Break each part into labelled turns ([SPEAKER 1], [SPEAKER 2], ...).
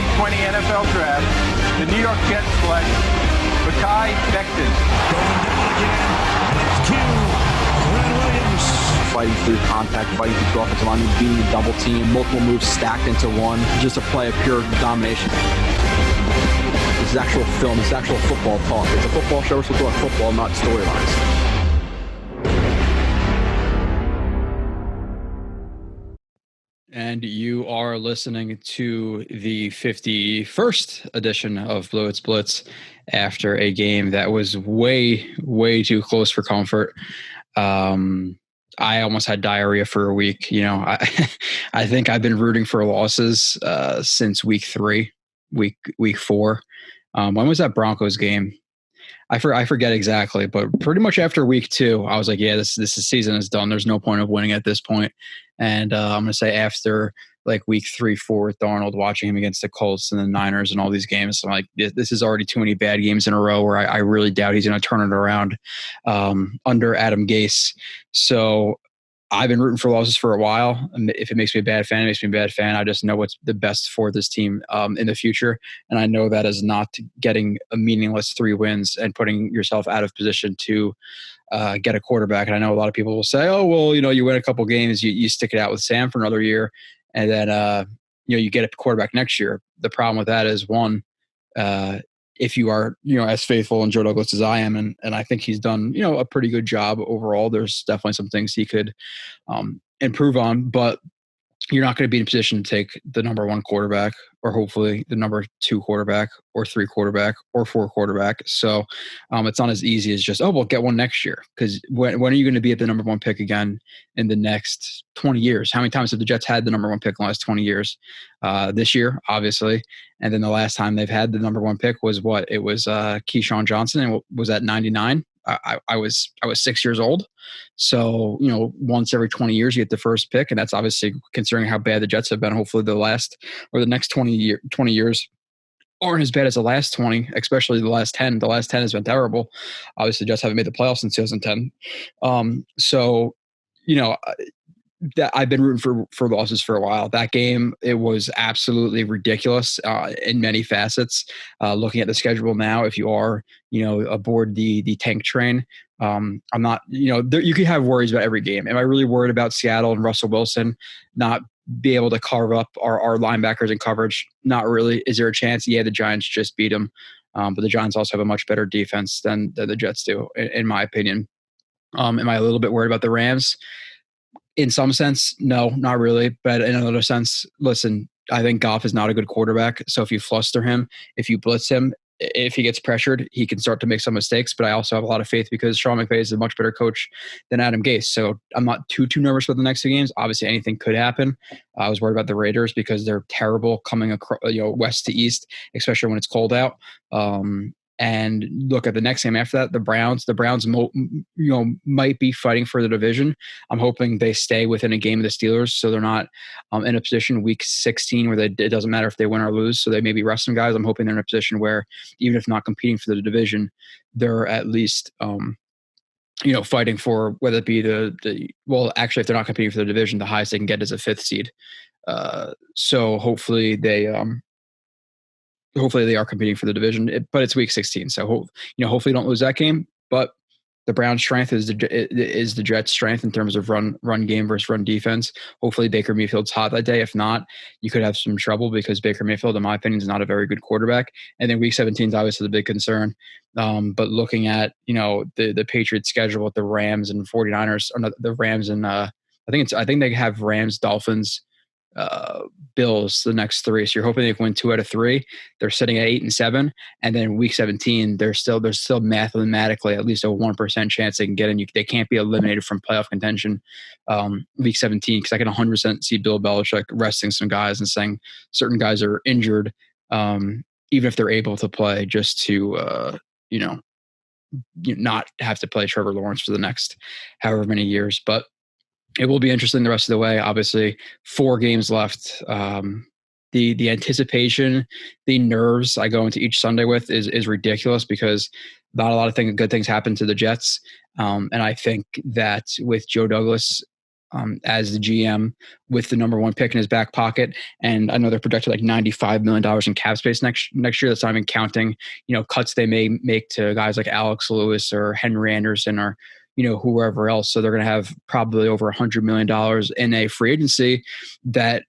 [SPEAKER 1] 2020 NFL Draft, the New York Jets select Becton.
[SPEAKER 2] Going down again. It's Quinnen Williams.
[SPEAKER 3] Fighting through contact, fighting through offensive line, being a double team, multiple moves stacked into one, just a play of pure domination. This is actual film, this is actual football talk. It's a football show, we're supposed to talk football, not storylines.
[SPEAKER 4] And you are listening to the 51st edition of Blewett's Blitz after a game that was way, way too close for comfort. I almost had diarrhea for a week. You know, I think I've been rooting for losses since week 4. When was that Broncos game? I forget exactly, but pretty much after week 2, I was like, yeah, this season is done. There's no point of winning at this point. And I'm going to say after like week 3, 4 with Darnold, watching him against the Colts and the Niners and all these games, I'm like, this is already too many bad games in a row where I really doubt he's going to turn it around under Adam Gase. So I've been rooting for losses for a while. If it makes me a bad fan, it makes me a bad fan. I just know what's the best for this team in the future. And I know that is not getting a meaningless 3 wins and putting yourself out of position to get a quarterback. And I know a lot of people will say, oh, well, you know, you win a couple games, you stick it out with Sam for another year, and then, you get a quarterback next year. The problem with that is, one, if you are, as faithful in Joe Douglas as I am, and I think he's done, a pretty good job overall. There's definitely some things he could improve on, but you're not going to be in a position to take the number 1 quarterback, or hopefully the number 2 quarterback, or 3 quarterback, or 4 quarterback. So it's not as easy as just, we'll get one next year. Because when are you going to be at the number 1 pick again in the next 20 years? How many times have the Jets had the number 1 pick in the last 20 years? This year, obviously. And then the last time they've had the number 1 pick was what? It was Keyshawn Johnson, and was at 99. I was 6 years old. So, once every 20 years, you get the first pick. And that's obviously, considering how bad the Jets have been, hopefully the next 20 years aren't as bad as the last 20, especially the last 10. The last 10 has been terrible. Obviously, the Jets haven't made the playoffs since 2010. That I've been rooting for losses for a while. That game, it was absolutely ridiculous in many facets. Looking at the schedule now, if you are, aboard the tank train, I'm not, you can have worries about every game. Am I really worried about Seattle and Russell Wilson not be able to carve up our linebackers in coverage? Not really. Is there a chance? Yeah, the Giants just beat them. But the Giants also have a much better defense than the Jets do, in my opinion. Am I a little bit worried about the Rams? In some sense, no, not really. But in another sense, listen, I think Goff is not a good quarterback. So if you fluster him, if you blitz him, if he gets pressured, he can start to make some mistakes. But I also have a lot of faith because Sean McVay is a much better coach than Adam Gase. So I'm not too nervous with the next 2 games. Obviously, anything could happen. I was worried about the Raiders because they're terrible coming across, west to east, especially when it's cold out. And look at the next game after that, the Browns. The Browns, might be fighting for the division. I'm hoping they stay within a game of the Steelers, so they're not in a position week 16 where it doesn't matter if they win or lose. So they may be resting guys. I'm hoping they're in a position where, even if not competing for the division, they're at least fighting for, whether it be actually, if they're not competing for the division, the highest they can get is a 5th seed. So hopefully they are competing for the division, but it's week 16. So, hopefully don't lose that game. But the Browns' strength is the Jets' strength in terms of run game versus run defense. Hopefully Baker Mayfield's hot that day. If not, you could have some trouble because Baker Mayfield, in my opinion, is not a very good quarterback. And then week 17 is obviously the big concern. But looking at, the Patriots schedule with the Rams and 49ers, or not, the Rams and I think they have Rams, Dolphins, Bills the next 3. So you're hoping they can win 2 out of 3. They're sitting at 8-7, and then week 17 there's still mathematically at least a 1% chance they can get in. They can't be eliminated from playoff contention week 17, because I can 100% see Bill Belichick resting some guys and saying certain guys are injured, even if they're able to play, just to not have to play Trevor Lawrence for the next however many years. But it will be interesting the rest of the way. Obviously, 4 games left. The anticipation, the nerves I go into each Sunday with is ridiculous, because not a lot of good things happen to the Jets. And I think that with Joe Douglas as the GM with the number one pick in his back pocket. And I know they're projected like $95 million in cap space next year. That's not even counting, cuts they may make to guys like Alex Lewis or Henry Anderson or, whoever else. So they're going to have probably over $100 million in a free agency that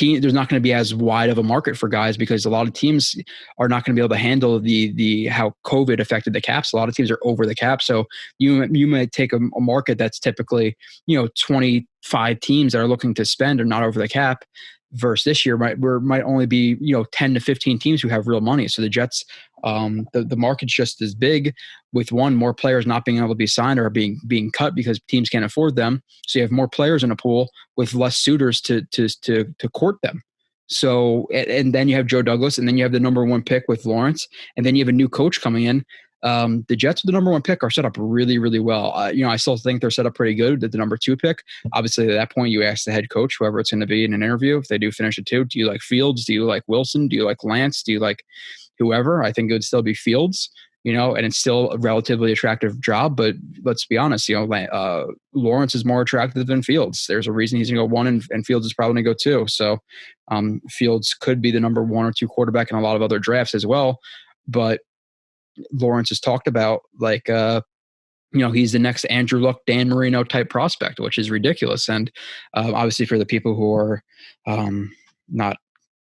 [SPEAKER 4] there's not going to be as wide of a market for guys because a lot of teams are not going to be able to handle the how COVID affected the caps. A lot of teams are over the cap. So you may take a market that's typically, 25 teams that are looking to spend are not over the cap versus this year might only be, 10 to 15 teams who have real money. So the Jets, the market's just as big with more players not being able to be signed or being cut because teams can't afford them. So you have more players in a pool with less suitors to court them. So, and then you have Joe Douglas, and then you have the number one pick with Lawrence, and then you have a new coach coming in. The Jets with the number one pick are set up really, really well. I still think they're set up pretty good at the number two pick. Obviously, at that point, you ask the head coach, whoever it's going to be in an interview, if they do finish at two, do you like Fields? Do you like Wilson? Do you like Lance? Do you like whoever? I think it would still be Fields, and it's still a relatively attractive job. But let's be honest, Lawrence is more attractive than Fields. There's a reason he's going to go one, and Fields is probably going to go two. So Fields could be the number one or two quarterback in a lot of other drafts as well. But Lawrence has talked about he's the next Andrew Luck, Dan Marino type prospect, which is ridiculous. And obviously for the people who are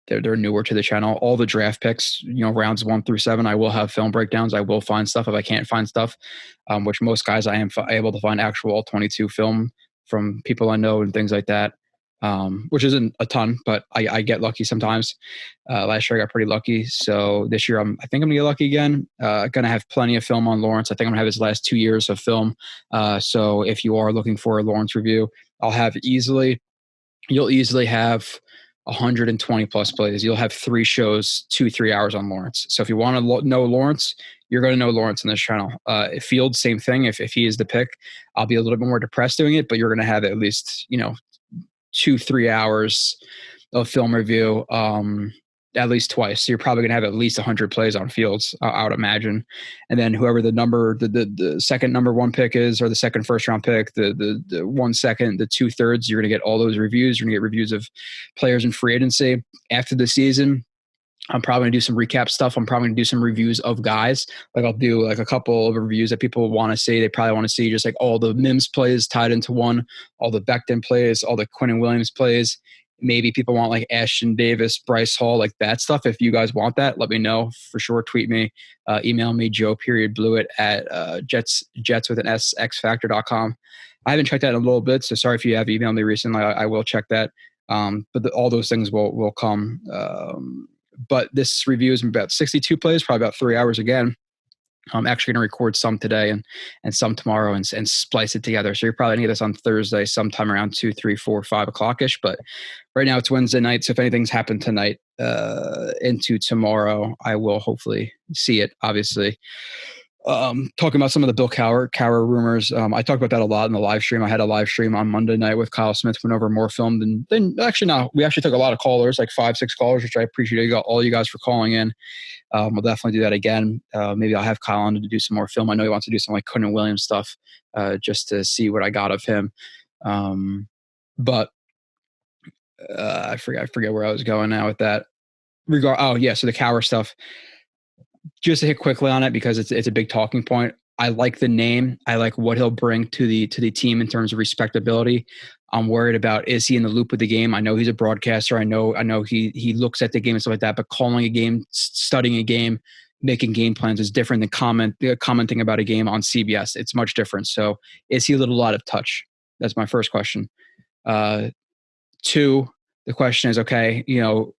[SPEAKER 4] they're newer to the channel, all the draft picks, rounds 1 through 7, I will have film breakdowns. I will find stuff if I can't find stuff, which most guys I am able to find actual all 22 film from people I know and things like that. Which isn't a ton, but I get lucky sometimes. Last year I got pretty lucky. So this year I think I'm gonna get lucky again. Gonna have plenty of film on Lawrence. I think I'm gonna have his last 2 years of film. So if you are looking for a Lawrence review, you'll easily have 120 plus plays. You'll have 3 shows, 2-3 hours on Lawrence. So if you want to know Lawrence, you're going to know Lawrence in this channel. Fields, same thing. If he is the pick, I'll be a little bit more depressed doing it, but you're going to have at least, 2-3 hours of film review at least twice. So you're probably going to have at least 100 plays on Fields, I would imagine. And then whoever the second number one pick is, or the second first round pick, the 1 second, the 2/3, you're going to get all those reviews. You're going to get reviews of players in free agency. After the season, I'm probably going to do some recap stuff. I'm probably going to do some reviews of guys. Like I'll do like a couple of reviews that people want to see. They probably want to see just like all the Mims plays tied into one, all the Becton plays, all the Quinnen Williams plays. Maybe people want like Ashton Davis, Bryce Hall, like that stuff. If you guys want that, let me know for sure. Tweet me, email me, Joe.Blewett at Jets with an S, xfactor.com. I haven't checked that in a little bit. So sorry if you have emailed me recently. I will check that. But all those things will come. But this review is about 62 plays, probably about 3 hours again. I'm actually going to record some today and some tomorrow and splice it together. So you're probably going to get this on Thursday sometime around 2, 3, 4, 5 o'clock-ish. But right now it's Wednesday night. So if anything's happened tonight into tomorrow, I will hopefully see it, obviously. Talking about some of the Bill Cowher rumors. I talked about that a lot in the live stream. I had a live stream on Monday night with Kyle Smith, went over more film than actually no. We actually took a lot of callers, like 5-6 callers, which I appreciate all you guys for calling in. We'll definitely do that again. Maybe I'll have Kyle on to do some more film. I know he wants to do some like Quinnen Williams stuff, just to see what I got of him. But I forget where I was going now with that. So the Cowher stuff. Just to hit quickly on it because it's a big talking point. I like the name. I like what he'll bring to the team in terms of respectability. I'm worried about, is he in the loop with the game? I know he's a broadcaster. I know he looks at the game and stuff like that, but calling a game, studying a game, making game plans is different than commenting about a game on CBS. It's much different. So is he a little out of touch? That's my first question. 2, the question is, okay,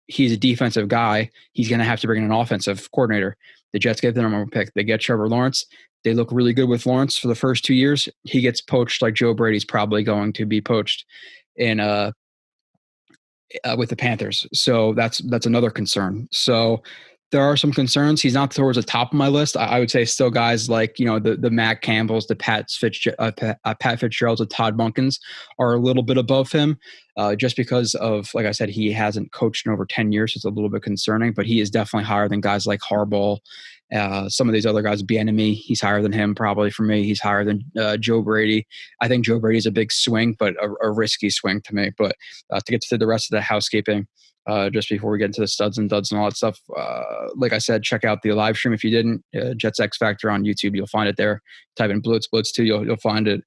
[SPEAKER 4] he's a defensive guy. He's going to have to bring in an offensive coordinator. The Jets get the number one pick. They get Trevor Lawrence. They look really good with Lawrence for the first 2 years. He gets poached like Joe Brady's probably going to be poached with the Panthers. So that's another concern. So there are some concerns. He's not towards the top of my list. I would say still guys like, the Matt Campbells, the Pat Fitzgeralds, the Todd Munkins are a little bit above him just because of, like I said, he hasn't coached in over 10 years. So it's a little bit concerning, but he is definitely higher than guys like Harbaugh Some of these other guys, Bieniemy, he's higher than him probably for me. He's higher than Joe Brady. I think Joe Brady's a big swing, but a risky swing to me. But to get to the rest of the housekeeping, just before we get into the studs and duds and all that stuff, like I said, check out the live stream if you didn't. Jets X Factor on YouTube, you'll find it there. Type in Blitz 2, you'll find it.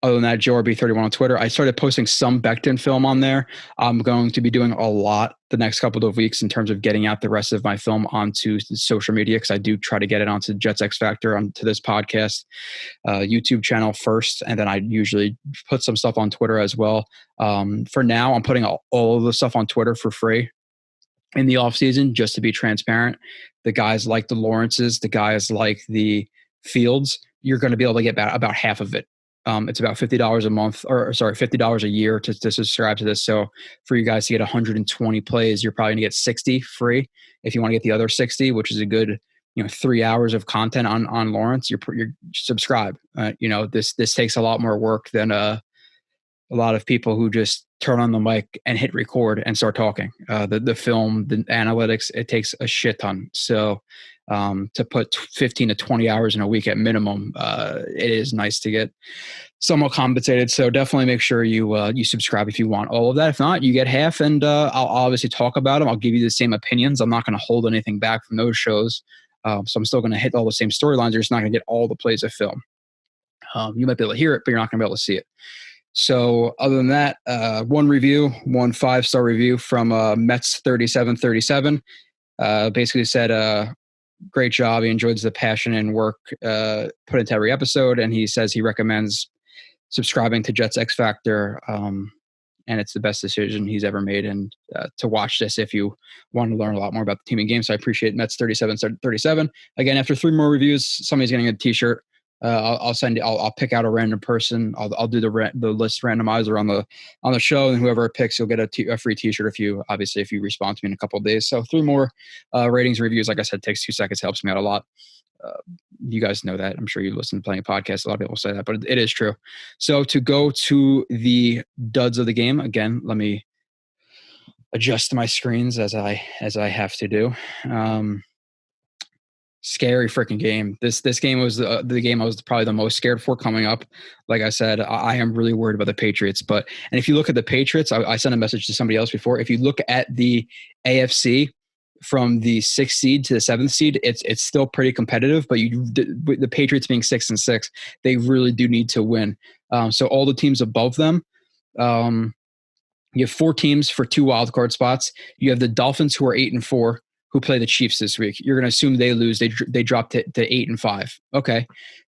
[SPEAKER 4] Other than that, Joe RB31 on Twitter. I started posting some Becton film on there. I'm going to be doing a lot the next couple of weeks in terms of getting out the rest of my film onto social media, because I do try to get it onto Jets X Factor, onto this podcast YouTube channel first, and then I usually put some stuff on Twitter as well. For now, I'm putting all of the stuff on Twitter for free in the off season, just to be transparent. The guys like the Lawrences, the guys like the Fields, you're going to be able to get about half of it. It's about $50 a month, or sorry, $50 a year to subscribe to this. So for you guys to get 120 plays, you're probably gonna get 60 free. If you want to get the other 60, which is a good, 3 hours of content on Lawrence, you're subscribe. This takes a lot more work than a lot of people who just turn on the mic and hit record and start talking. The film, the analytics, it takes a shit ton. So to put 15 to 20 hours in a week at minimum, it is nice to get somewhat compensated. So definitely make sure you subscribe if you want all of that. If not, you get half, and I'll obviously talk about them. I'll give you the same opinions. I'm not going to hold anything back from those shows. So I'm still going to hit all the same storylines. You're just not going to get all the plays of film. You might be able to hear it, but you're not going to be able to see it. So other than that, one 5-star review from Mets 3737. Basically said, great job. He enjoys the passion and work put into every episode, and he says he recommends subscribing to Jets X Factor, and it's the best decision he's ever made. And to watch this if you want to learn a lot more about the team and game. So I appreciate Mets 3737. Again, after 3 more reviews, somebody's getting a T-shirt. I'll pick out a random person. I'll do the list randomizer on the show, and whoever it picks, you'll get a free T-shirt if you respond to me in a couple of days. So 3 more ratings reviews. Like I said, takes 2 seconds, helps me out a lot. You guys know that. I'm sure you listen to plenty of podcasts. A lot of people say that, but it is true. So to go to the duds of the game again, let me adjust my screens as I have to do. Scary freaking game. This game was the game I was probably the most scared for coming up. Like I said, I am really worried about the Patriots. And if you look at the Patriots, I sent a message to somebody else before. If you look at the AFC from the 6th seed to the 7th seed, it's still pretty competitive. But the Patriots being 6-6, they really do need to win. So all the teams above them, you have 4 teams for 2 wildcard spots. You have the Dolphins, who are 8-4. Who play the Chiefs this week. You're going to assume they lose. They dropped to 8-5. Okay.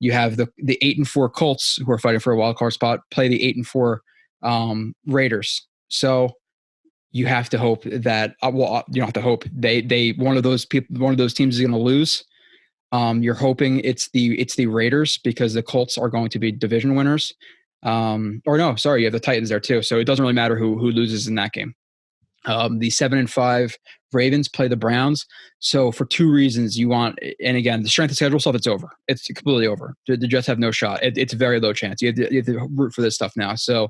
[SPEAKER 4] You have the 8-4 Colts, who are fighting for a wild card spot, play the 8-4 Raiders. So you have to hope that you don't have to hope they one of those teams is going to lose. You're hoping it's the Raiders, because the Colts are going to be division winners. You have the Titans there too. So it doesn't really matter who loses in that game. The 7-5 Ravens play the Browns. So for 2 reasons you want, and again, the strength of schedule stuff, it's over. It's completely over. The Jets have no shot. It's a very low chance. You have to root for this stuff now. So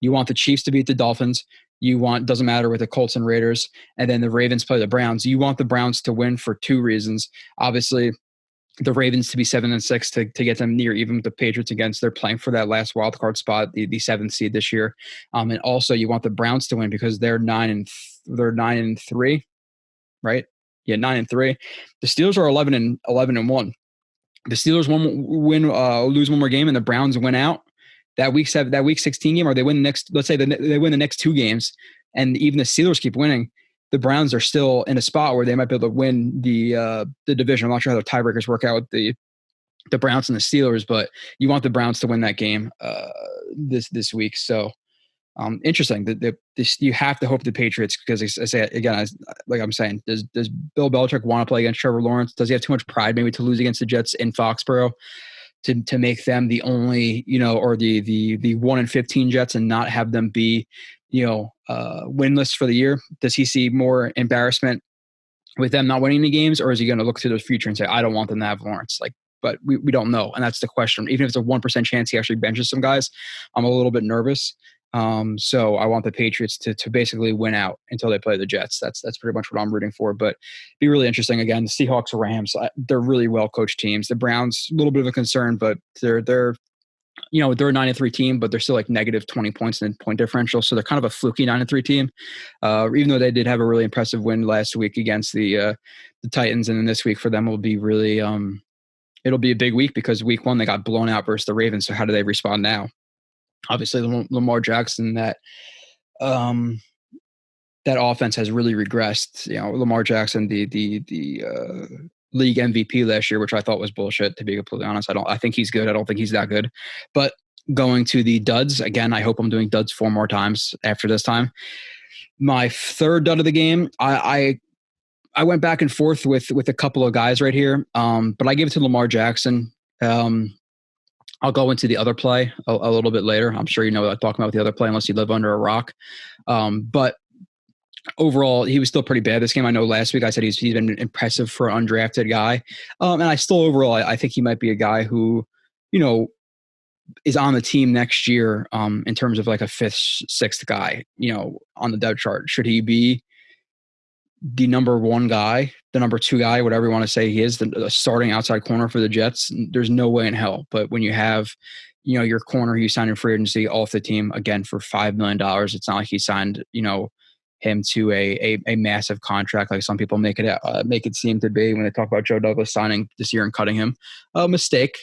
[SPEAKER 4] you want the Chiefs to beat the Dolphins. Doesn't matter with the Colts and Raiders. And then the Ravens play the Browns. You want the Browns to win for 2 reasons. Obviously, the Ravens to be 7-6 to get them near even with the Patriots against. They're playing for that last wild card spot, the 7th seed this year. And also you want the Browns to win because they're 9-3, right? Yeah, 9-3. The Steelers are 11-1. The Steelers lose one more game, and the Browns win out that week 16 game, or they win the next. Let's say they win the next 2 games, and even the Steelers keep winning. The Browns are still in a spot where they might be able to win the division. I'm not sure how the tiebreakers work out with the Browns and the Steelers, but you want the Browns to win that game this week. So interesting. You have to hope the Patriots, because I say again, like I'm saying, does Bill Belichick want to play against Trevor Lawrence? Does he have too much pride maybe to lose against the Jets in Foxborough to make them the only, or the 1-15 Jets and not have them be, winless for the year? Does he see more embarrassment with them not winning the games, or is he going to look to the future and say, I don't want them to have Lawrence? But we don't know, and that's the question. Even if it's a 1% chance he actually benches some guys, I'm a little bit nervous. So I want the Patriots to basically win out until they play the Jets. That's pretty much what I'm rooting for. But be really interesting. Again, the Seahawks, Rams, they're really well coached teams. The Browns, a little bit of a concern, but they're they're a 9-3 team, but they're still like negative 20 points in point differential. So they're kind of a fluky 9-3 team, even though they did have a really impressive win last week against the Titans. And then this week for them will be really it'll be a big week because week 1 they got blown out versus the Ravens. So how do they respond now? Obviously, Lamar Jackson, that offense has really regressed. Lamar Jackson, the league MVP last year, which I thought was bullshit, to be completely honest. I think he's good. I don't think he's that good. But going to the duds again, I hope I'm doing duds 4 more times after this time. My third dud of the game, I went back and forth with a couple of guys right here, but I gave it to Lamar Jackson. I'll go into the other play a little bit later. I'm sure you know what I'm talking about the other play unless you live under a rock. But overall, he was still pretty bad this game. I know last week I said he's been impressive for an undrafted guy. And I still overall, I think he might be a guy who, is on the team next year in terms of like a 5th, 6th guy, on the depth chart. Should he be the number 1 guy, the number 2 guy, whatever you want to say he is, the starting outside corner for the Jets? There's no way in hell. But when you have, your corner you signed in free agency off the team again for $5 million, it's not like he signed, him to a massive contract like some people make it seem to be when they talk about Joe Douglas signing this year and cutting him. A mistake,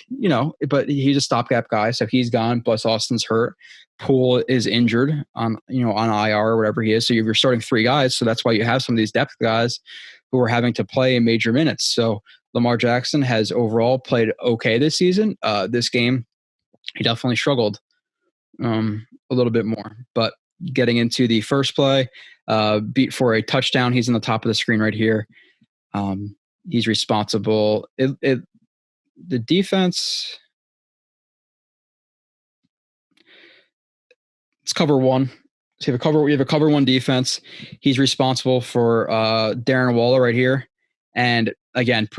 [SPEAKER 4] but he's a stopgap guy, so he's gone. Plus Austin's hurt. Poole is injured on IR or whatever he is. So you're starting 3 guys. So that's why you have some of these depth guys who are having to play in major minutes. So Lamar Jackson has overall played okay this season. This game, he definitely struggled a little bit more. But getting into the first play, beat for a touchdown. He's in the top of the screen right here. He's responsible. The defense, it's cover 1. So you have a cover 1 defense. He's responsible for Darren Waller right here. And again,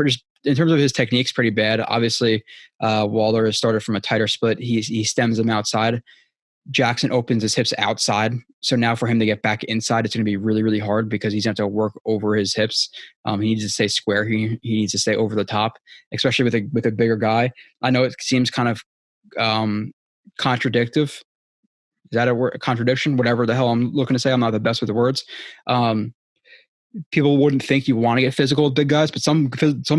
[SPEAKER 4] in terms of his techniques, pretty bad. Obviously, Waller has started from a tighter split. He stems him outside. Jackson opens his hips outside. So now for him to get back inside, it's going to be really, really hard because he's going to have to work over his hips. He needs to stay square. He needs to stay over the top, especially with a bigger guy. I know it seems kind of contradictive. Is that a word? Contradiction? Whatever the hell I'm looking to say. I'm not the best with the words. People wouldn't think you want to get physical with big guys, but some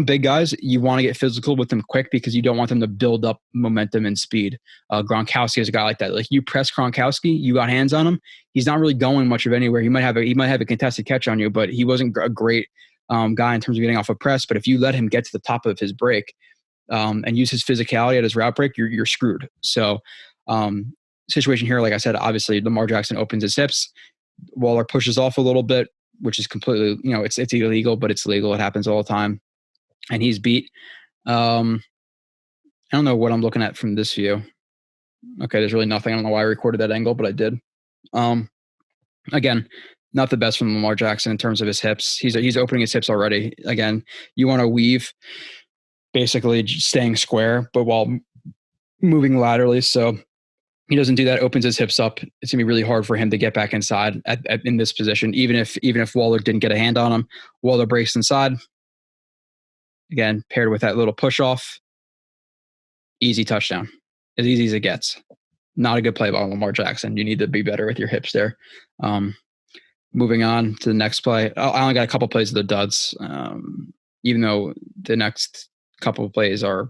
[SPEAKER 4] big guys, you want to get physical with them quick because you don't want them to build up momentum and speed. Gronkowski is a guy like that. Like you press Gronkowski, you got hands on him. He's not really going much of anywhere. He might have a contested catch on you, but he wasn't a great guy in terms of getting off a press. But if you let him get to the top of his break and use his physicality at his route break, you're screwed. So situation here, like I said, obviously Lamar Jackson opens his hips. Waller pushes off a little bit, which is completely, it's illegal, but it's legal. It happens all the time. And he's beat. I don't know what I'm looking at from this view. Okay, there's really nothing. I don't know why I recorded that angle, but I did. Again, not the best from Lamar Jackson in terms of his hips. He's opening his hips already. Again, you want to weave, basically staying square, but while moving laterally. So he doesn't do that, opens his hips up. It's going to be really hard for him to get back inside in this position, even if Waller didn't get a hand on him. Waller breaks inside. Again, paired with that little push off. Easy touchdown. As easy as it gets. Not a good play by Lamar Jackson. You need to be better with your hips there. Moving on to the next play. I only got a couple plays of the duds, even though the next couple of plays are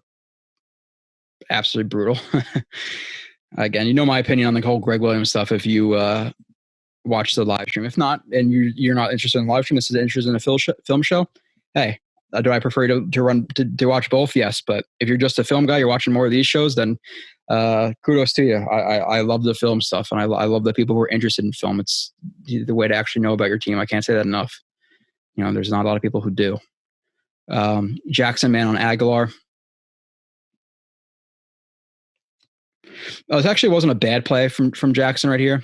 [SPEAKER 4] absolutely brutal. Again, you know my opinion on the whole Greg Williams stuff if you watch the live stream. If not, and you're not interested in the live stream, this is interested in a film show, hey, do I prefer to watch both? Yes, but if you're just a film guy, you're watching more of these shows, then kudos to you. I love the film stuff, and I love the people who are interested in film. It's the way to actually know about your team. I can't say that enough. There's not a lot of people who do. Jackson man on Aguilar. It actually wasn't a bad play from Jackson right here.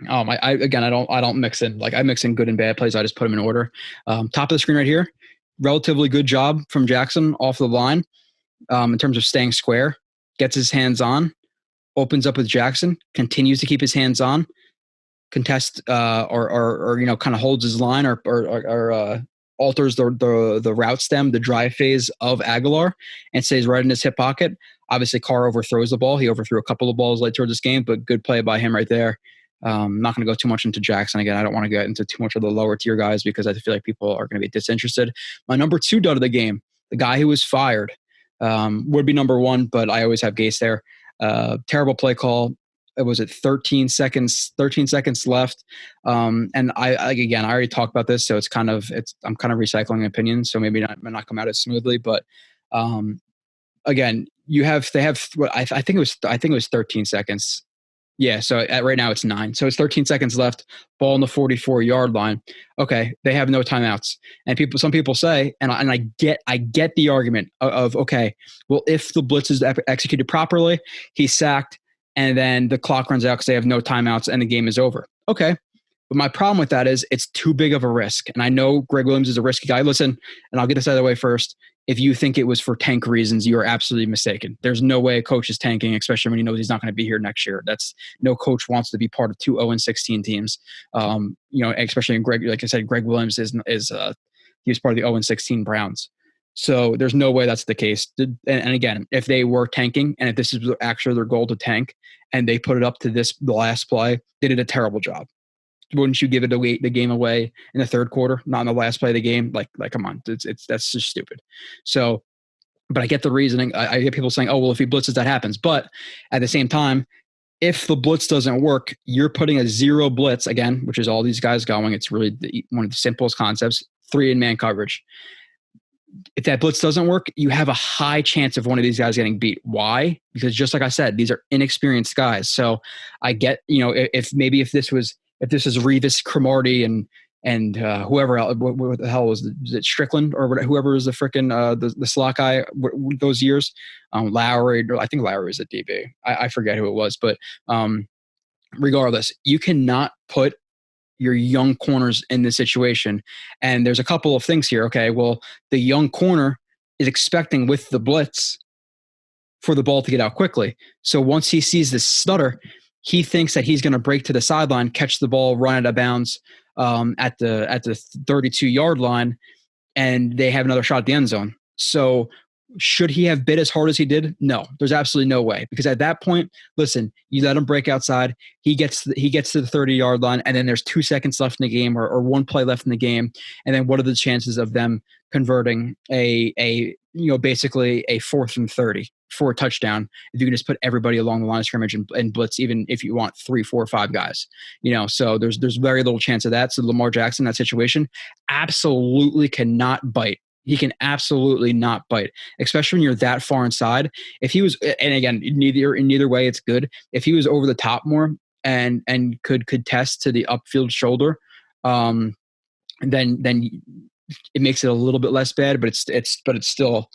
[SPEAKER 4] I don't mix in, I mix in good and bad plays. I just put them in order. Top of the screen right here, relatively good job from Jackson off the line in terms of staying square. Gets his hands on, opens up with Jackson, continues to keep his hands on, contest or kind of holds his line or alters the route stem, the drive phase of Aguilar, and stays right in his hip pocket. Obviously, Carr overthrows the ball. He overthrew a couple of balls late towards this game, but good play by him right there. Not going to go too much into Jackson again. I don't want to get into too much of the lower tier guys because I feel like people are going to be disinterested. My number 2 dud of the game, the guy who was fired, would be number 1, but I always have Gase there. Terrible play call. It was at 13 seconds left. And I already talked about this, so I'm kind of recycling opinions, so maybe might not come out as smoothly, but again, I think it was 13 seconds. Yeah, so right now it's 9. So it's 13 seconds left, ball on the 44-yard line. Okay, they have no timeouts. And some people say, and I get the argument of okay, well, if the blitz is executed properly, he's sacked, and then the clock runs out because they have no timeouts and the game is over. Okay. But my problem with that is it's too big of a risk. And I know Greg Williams is a risky guy. Listen, and I'll get this out of the way first. If you think it was for tank reasons, you are absolutely mistaken. There's no way a coach is tanking, especially when he knows he's not going to be here next year. No coach wants to be part of 2 0-16 teams. Especially in Greg, like I said, Greg Williams he was part of the 0-16 Browns. So there's no way that's the case. And again, if they were tanking and if this is actually their goal to tank and they put it up to the last play, they did a terrible job. Wouldn't you give it the game away in the third quarter, not in the last play of the game? Like come on, that's just stupid. So, but I get the reasoning. I get people saying, oh, well, if he blitzes, that happens. But at the same time, if the blitz doesn't work, you're putting a 0 blitz again, which is all these guys going. It's really one of the simplest concepts, 3 in man coverage. If that blitz doesn't work, you have a high chance of one of these guys getting beat. Why? Because just like I said, these are inexperienced guys. So I get, if this was Revis, Cromartie, and whoever else, what the hell was it, Strickland or whoever was the frickin' the slot guy those years, Lowry, I think Lowry was at DB. I forget who it was, but regardless, you cannot put your young corners in this situation. And there's a couple of things here. Okay, well, the young corner is expecting with the blitz for the ball to get out quickly. So once he sees this stutter, he thinks that he's going to break to the sideline, catch the ball, run out of bounds at the 32-yard line, and they have another shot at the end zone. So should he have bit as hard as he did? No, there's absolutely no way. Because at that point, listen, you let him break outside. He gets to the 30-yard line, and then there's 2 seconds left in the game or 1 play left in the game. And then what are the chances of them converting basically a 4th and 30 for a touchdown if you can just put everybody along the line of scrimmage and blitz, even if you want 3, 4, 5 guys, so there's very little chance of that. So Lamar Jackson, that situation, absolutely cannot bite. He can absolutely not bite, especially when you're that far inside. If he was, and again, neither way, it's good. If he was over the top more and could test to the upfield shoulder, then it makes it a little bit less bad. But it's still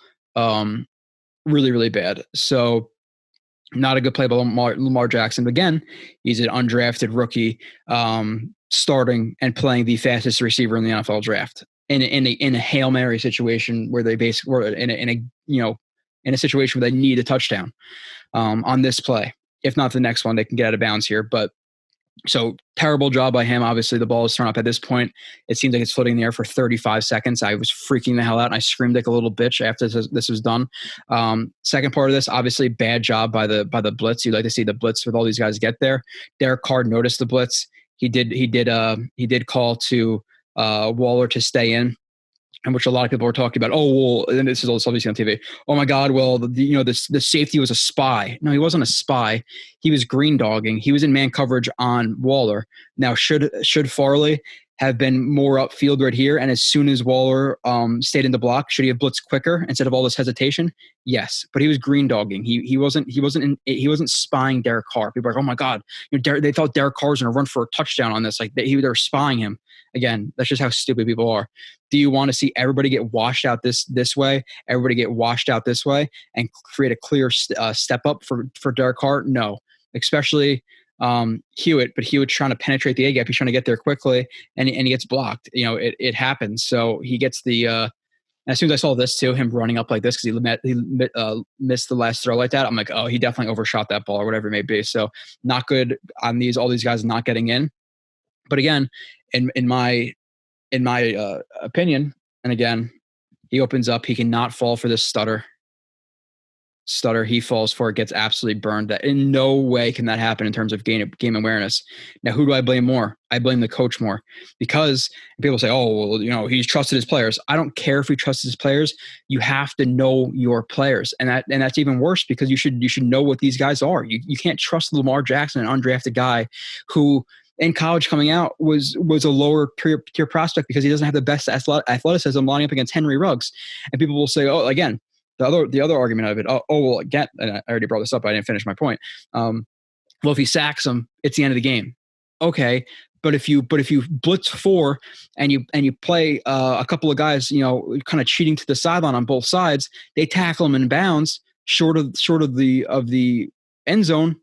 [SPEAKER 4] really, really bad. So not a good play by Lamar Jackson. But again, he's an undrafted rookie starting and playing the fastest receiver in the NFL draft. In a Hail Mary situation where they basically were in a situation where they need a touchdown on this play. If not the next one, they can get out of bounds here. But so terrible job by him. Obviously, the ball is thrown up at this point. It seems like it's floating in the air for 35 seconds. I was freaking the hell out, and I screamed like a little bitch after this was done. Second part of this, obviously, bad job by the blitz. You'd like to see the blitz with all these guys get there. Derek Carr noticed the blitz. He did call to Waller to stay in, and which a lot of people were talking about. Oh, well, and this is all obviously on TV. Oh my God, well, the safety was a spy. No, he wasn't a spy. He was green dogging. He was in man coverage on Waller. Now, should Farley have been more upfield right here, and as soon as Waller stayed in the block, should he have blitzed quicker instead of all this hesitation? Yes, but he was green dogging. He wasn't spying Derek Carr. People are like, oh my God, they thought Derek Carr was going to run for a touchdown on this. Like they were spying him. Again, that's just how stupid people are. Do you want to see everybody get washed out this way, everybody get washed out this way, and create a clear step up for Derek Carr? No, especially Hewitt. But Hewitt's trying to penetrate the A gap. He's trying to get there quickly, and he gets blocked. It happens. So he gets the And as soon as I saw this too, him running up like this because he missed the last throw like that, I'm like, oh, he definitely overshot that ball or whatever it may be. So not good on all these guys not getting in. But again, in my opinion, and again, he opens up, he cannot fall for this stutter he falls for, it gets absolutely burned. That in no way can that happen in terms of game awareness. Now, who do I blame more? I blame the coach more, because people say, oh, well, he's trusted his players. I don't care if he trusts his players. You have to know your players. And that's even worse, because you should know what these guys are. You can't trust Lamar Jackson, an undrafted guy who in college coming out was a lower tier prospect because he doesn't have the best athleticism lining up against Henry Ruggs. And people will say, oh, again, the other argument of it, well, again, and I already brought this up, I didn't finish my point. Well, if he sacks him, it's the end of the game. Okay, but if you blitz 4 and you play a couple of guys, kind of cheating to the sideline on both sides, they tackle him in bounds short of the end zone,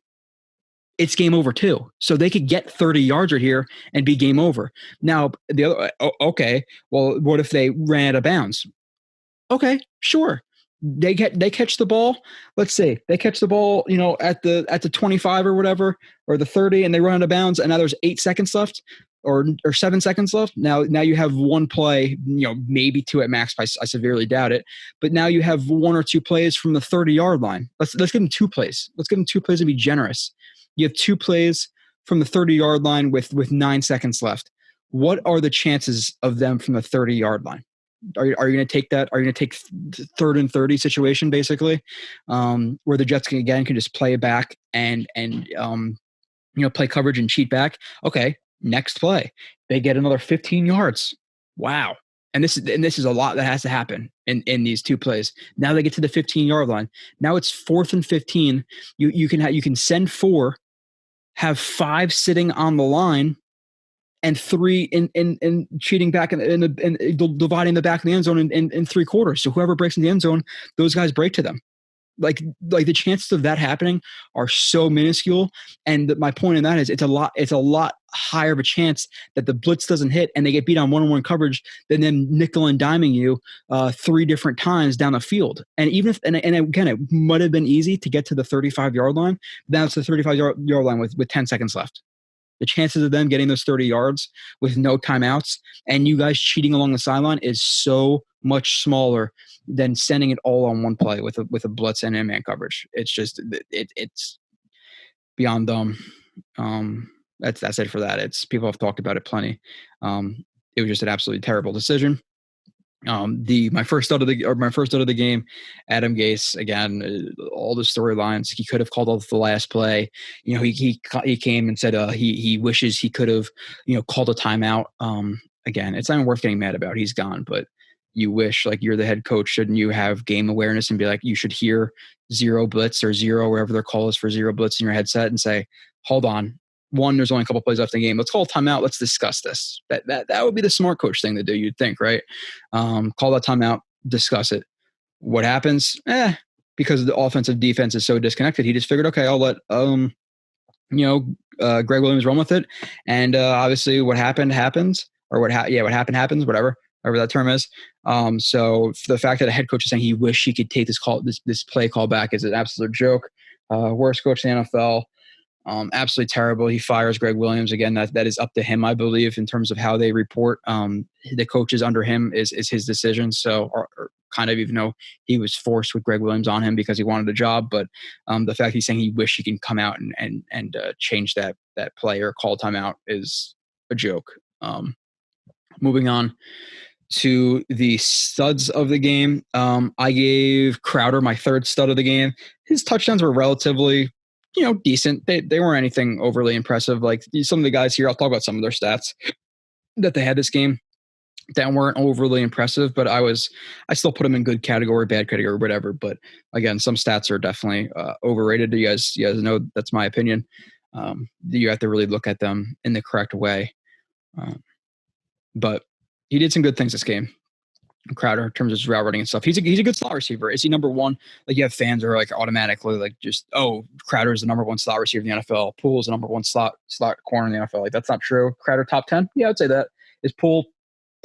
[SPEAKER 4] it's game over too. So they could get 30 yards right here and be game over. Now the other, okay, well, what if they ran out of bounds? Okay, sure. They catch the ball. Let's say they catch the ball, at the 25 or whatever, or the 30, and they run out of bounds. And now there's 8 seconds left, or 7 seconds left. Now you have one play, maybe 2 at max. I severely doubt it. But now you have 1 or 2 plays from the 30-yard line. Let's give them 2 plays. Let's give them 2 plays and be generous. You have 2 plays from the 30-yard line with 9 seconds left. What are the chances of them from the 30-yard line? Are you going to take that? Are you going to take 3rd and 30 situation, basically, where the Jets can just play it back and play coverage and cheat back? Okay, next play, they get another 15 yards. Wow. And this is a lot that has to happen in these 2 plays. Now they get to the 15-yard line. Now it's 4th and 15. You can send 4, have 5 sitting on the line, and 3 in cheating back and dividing the back of the end zone in 3 quarters. So whoever breaks in the end zone, those guys break to them. Like the chances of that happening are so minuscule. And my point in that is it's a lot higher of a chance that the blitz doesn't hit and they get beat on one-on-one coverage than them nickel and diming you 3 different times down the field. And even if, and again, it might have been easy to get to the 35-yard line. Now it's the 35-yard line with 10 seconds left. The chances of them getting those 30 yards with no timeouts and you guys cheating along the sideline is so much smaller than sending it all on one play with a blitz and man coverage. It's just it's beyond dumb. That's it for that. It's people have talked about it plenty. It was just an absolutely terrible decision. My first out of the game, Adam Gase, again, all the storylines. He could have called off the last play. He came and said he wishes he could have called a timeout. Again, it's not even worth getting mad about. He's gone, but you wish, like, you're the head coach, shouldn't you have game awareness and be like, you should hear 0 blitz or 0, wherever their call is for 0 blitz in your headset and say, hold on. 1, there's only a couple plays left in the game. Let's call a timeout. Let's discuss this. That would be the smart coach thing to do, you'd think, right? Call that timeout, discuss it. What happens? Because the offensive defense is so disconnected, he just figured, okay, I'll let Greg Williams run with it. And obviously what happened happens, or what happened happens, whatever that term is. So the fact that a head coach is saying he wished he could take this play call back is an absolute joke. Worst coach in the NFL. Absolutely terrible. He fires Greg Williams again. That is up to him, I believe, in terms of how they report. The coaches under him is his decision. So, or kind of, even though he was forced with Greg Williams on him because he wanted a job, but the fact he's saying he wished he can come out and change that play or call timeout is a joke. Moving on to the studs of the game, I gave Crowder my 3rd stud of the game. His touchdowns were relatively decent. They weren't anything overly impressive. Like some of the guys here, I'll talk about some of their stats that they had this game that weren't overly impressive, but I still put them in good category, bad category, whatever. But again, some stats are definitely overrated. You guys know that's my opinion. You have to really look at them in the correct way. But he did some good things this game. Crowder, in terms of his route running and stuff. He's a good slot receiver. Is he number 1? Like, you have fans who are like automatically like, just, Crowder is the number 1 slot receiver in the NFL. Poole is the number 1 slot corner in the NFL. Like, that's not true. Crowder top 10? Yeah, I would say that. Is Poole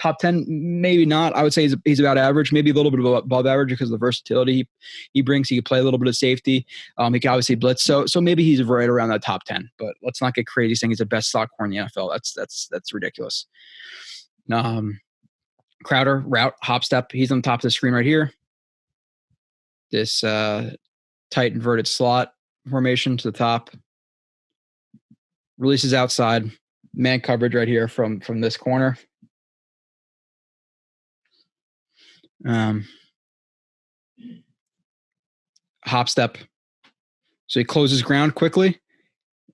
[SPEAKER 4] top 10, maybe not. I would say he's about average, maybe a little bit above average because of the versatility he brings. He can play a little bit of safety. He can obviously blitz. So maybe he's right around that top 10. But let's not get crazy saying he's the best slot corner in the NFL. That's ridiculous. Crowder, route, hop step. He's on the top of the screen right here. This tight inverted slot formation to the top. Releases outside. Man coverage right here from this corner. Hop step. So he closes ground quickly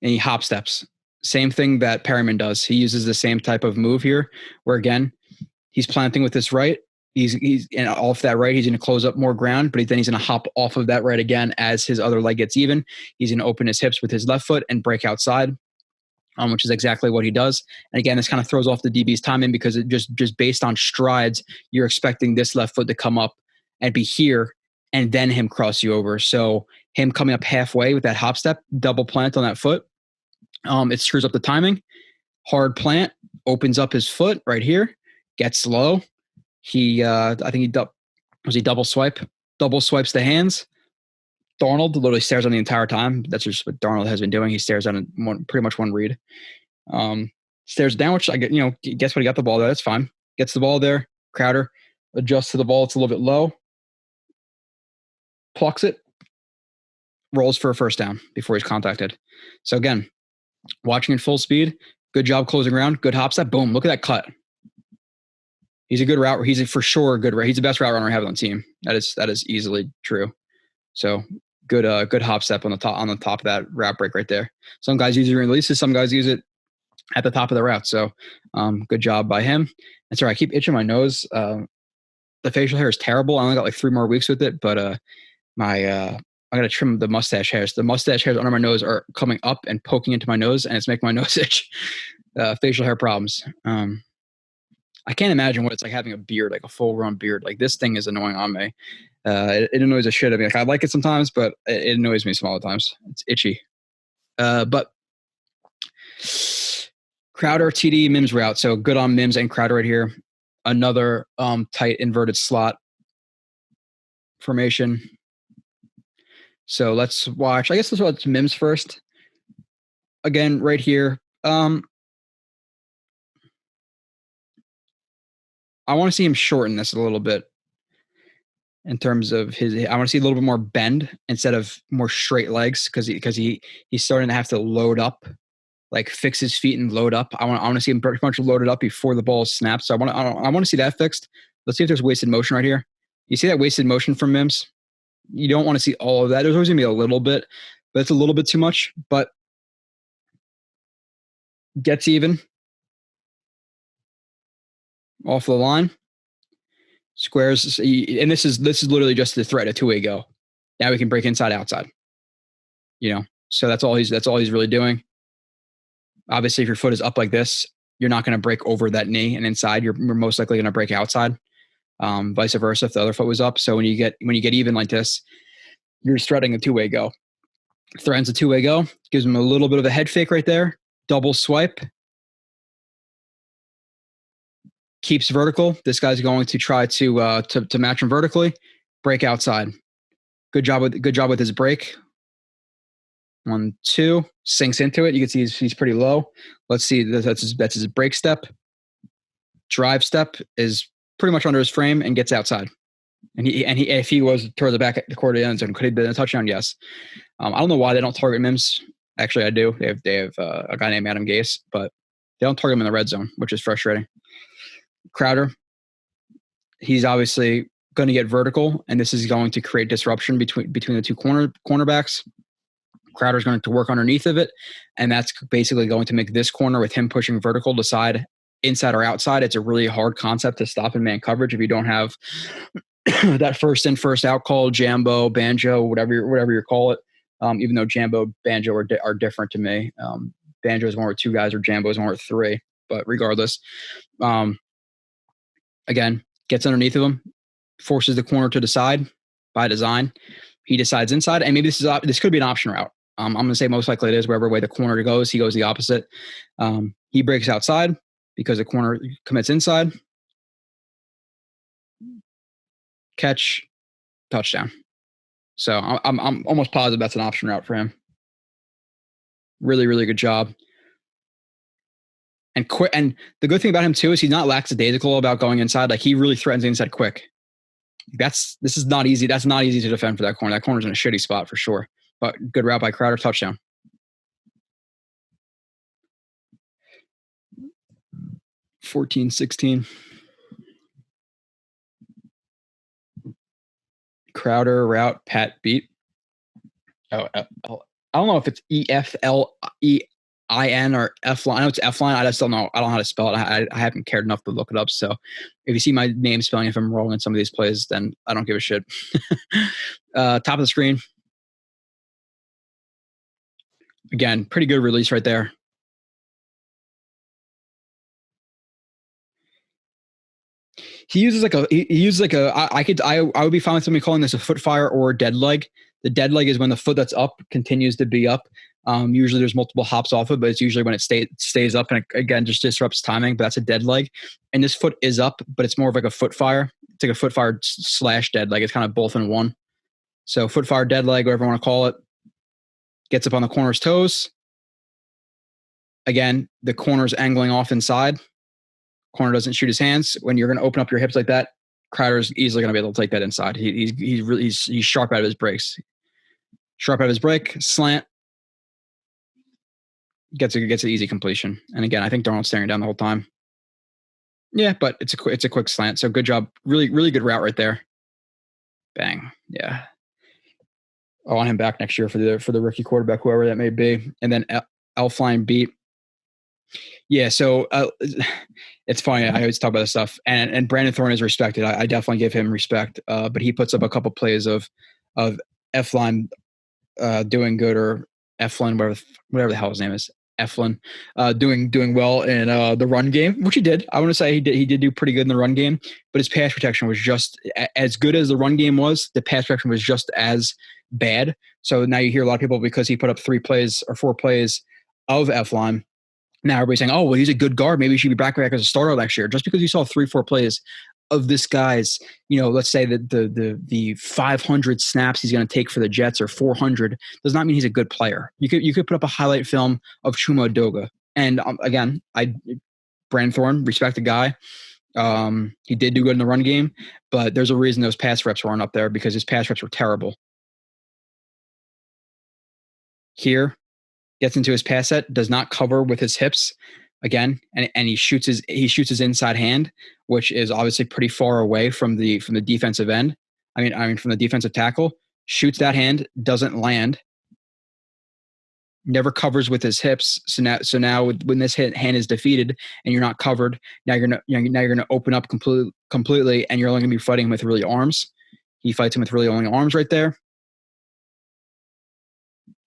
[SPEAKER 4] and he hop steps. Same thing that Perryman does. He uses the same type of move here where, again, he's planting with this right. He's and off that right, he's going to close up more ground, but then he's going to hop off of that right again as his other leg gets even. He's going to open his hips with his left foot and break outside. Which is exactly what he does. And again, this kind of throws off the DB's timing because it just based on strides, you're expecting this left foot to come up and be here and then him cross you over. So him coming up halfway with that hop step, double plant on that foot, it screws up the timing. Hard plant, opens up his foot right here, gets low. I think he double swipes the hands. Darnold literally stares on the entire time. That's just what Darnold has been doing. He stares on pretty much one read. Stares down, which I get, guess what? He got the ball there. That's fine. Gets the ball there. Crowder adjusts to the ball. It's a little bit low. Plucks it. Rolls for a first down before he's contacted. So again, watching in full speed. Good job closing ground. Good hop step. Boom. Look at that cut. He's a good route. He's for sure a good route. He's the best route runner I have on the team. That is easily true. So good hop step on the top of that route break right there. Some guys use it in releases. Some guys use it at the top of the route. So good job by him. And sorry, I keep itching my nose. The facial hair is terrible. I only got like 3 more weeks with it, but I got to trim the mustache hairs. The mustache hairs under my nose are coming up and poking into my nose, and it's making my nose itch. Facial hair problems. I can't imagine what it's like having a beard, like a full-grown beard. Like this thing is annoying on me. It annoys the shit out of me. Like I like it sometimes, but it annoys me some other times. It's itchy. But Crowder, TD, Mims route. So good on Mims and Crowder right here. Another tight inverted slot formation. So let's watch. I guess let's watch Mims first. Again, right here. I want to see him shorten this a little bit in terms of I want to see a little bit more bend instead of more straight legs because he's starting to have to load up, like fix his feet and load up. I want to see him pretty much loaded up before the ball snaps. So I want to see that fixed. Let's see if there's wasted motion right here. You see that wasted motion from Mims? You don't want to see all of that. There's always going to be a little bit, but it's a little bit too much. But gets even. Off the line, squares, and this is literally just the threat, a two-way go. Now we can break inside, outside. So that's all he's really doing. Obviously, if your foot is up like this, you're not going to break over that knee and inside. You're most likely going to break outside. Vice versa if the other foot was up. So when you get even like this, you're just threading a two-way go. Threatens a two-way go, gives him a little bit of a head fake right there. Double swipe. Keeps vertical. This guy's going to try to match him vertically. Break outside. Good job with his break. 1, 2. Sinks into it. You can see he's pretty low. Let's see. That's his break step. Drive step is pretty much under his frame and gets outside. And he if he was toward the back of the court of the end zone, could he have been a touchdown? Yes. I don't know why they don't target Mims. Actually, I do. They have a guy named Adam Gase, but they don't target him in the red zone, which is frustrating. Crowder, he's obviously going to get vertical, and this is going to create disruption between the two cornerbacks. Crowder's going to work underneath of it, and that's basically going to make this corner with him pushing vertical decide inside or outside. It's a really hard concept to stop in man coverage if you don't have that first in, first out call, Jambo, Banjo, whatever you call it. Even though Jambo, Banjo are different to me. Banjo is more with 2 guys, or Jambo is more with 3. But regardless, again, gets underneath of him, forces the corner to decide by design. He decides inside, and maybe this could be an option route. I'm going to say most likely it is. Wherever way the corner goes, he goes the opposite. He breaks outside because the corner commits inside. catch, touchdown. So I'm almost positive that's an option route for him. Really, really good job. And quick. And the good thing about him too is he's not lackadaisical about going inside. Like he really threatens the inside quick. This is not easy. That's not easy to defend for that corner. That corner's in a shitty spot for sure. But good route by Crowder, touchdown. (14-16). Crowder route, Pat beat. I don't know if it's EFLEIN or F line. I know it's F line. I just don't know. I don't know how to spell it. I haven't cared enough to look it up. So if you see my name spelling, if I'm wrong in some of these plays, then I don't give a shit. Top of the screen. Again, pretty good release right there. He uses like a I would be fine with somebody calling this a foot fire or a dead leg. The dead leg is when the foot that's up continues to be up. Usually there's multiple hops off it, but it's usually when it stays up and it, again, just disrupts timing, but that's a dead leg. And this foot is up, but it's more of like a foot fire. It's like a foot fire / dead leg. It's kind of both in one. So foot fire, dead leg, whatever you want to call it. Gets up on the corner's toes. Again, the corner's angling off inside. Corner doesn't shoot his hands. When you're going to open up your hips like that, Crowder's easily going to be able to take that inside. He's sharp out of his breaks. Sharp out of his break, slant. Gets an easy completion. And again, I think Darnold's staring down the whole time. Yeah, but it's a quick slant. So good job. Really, really good route right there. Bang. Yeah. I want him back next year for the rookie quarterback, whoever that may be. And then Elfline beat. Yeah, so it's funny. I always talk about this stuff, and Brandon Thorne is respected. I definitely give him respect, but he puts up a couple plays of Eflin doing good, or Eflin, whatever the hell his name is, Eflin, doing well in the run game, which he did. I want to say he did do pretty good in the run game, but his pass protection was just as good as the run game was. The pass protection was just as bad. So now you hear a lot of people, because he put up 3 plays or 4 plays of Eflin. Now everybody's saying, oh, well, he's a good guard. Maybe he should be back as a starter next year. Just because you saw 3-4 plays of this guy's, let's say that the 500 snaps he's going to take for the Jets, or 400, does not mean he's a good player. You could put up a highlight film of Chuma Edoga. And again, Brandon Thorne, respect the guy. He did do good in the run game, but there's a reason those pass reps weren't up there, because his pass reps were terrible. Here, gets into his pass set, does not cover with his hips again, and he shoots his inside hand, which is obviously pretty far away from the defensive end. I mean from the defensive tackle. Shoots that hand, doesn't land, never covers with his hips. So now when this hand is defeated and you're not covered, now you're gonna open up completely, and you're only gonna be fighting him with really arms. He fights him with really only arms right there.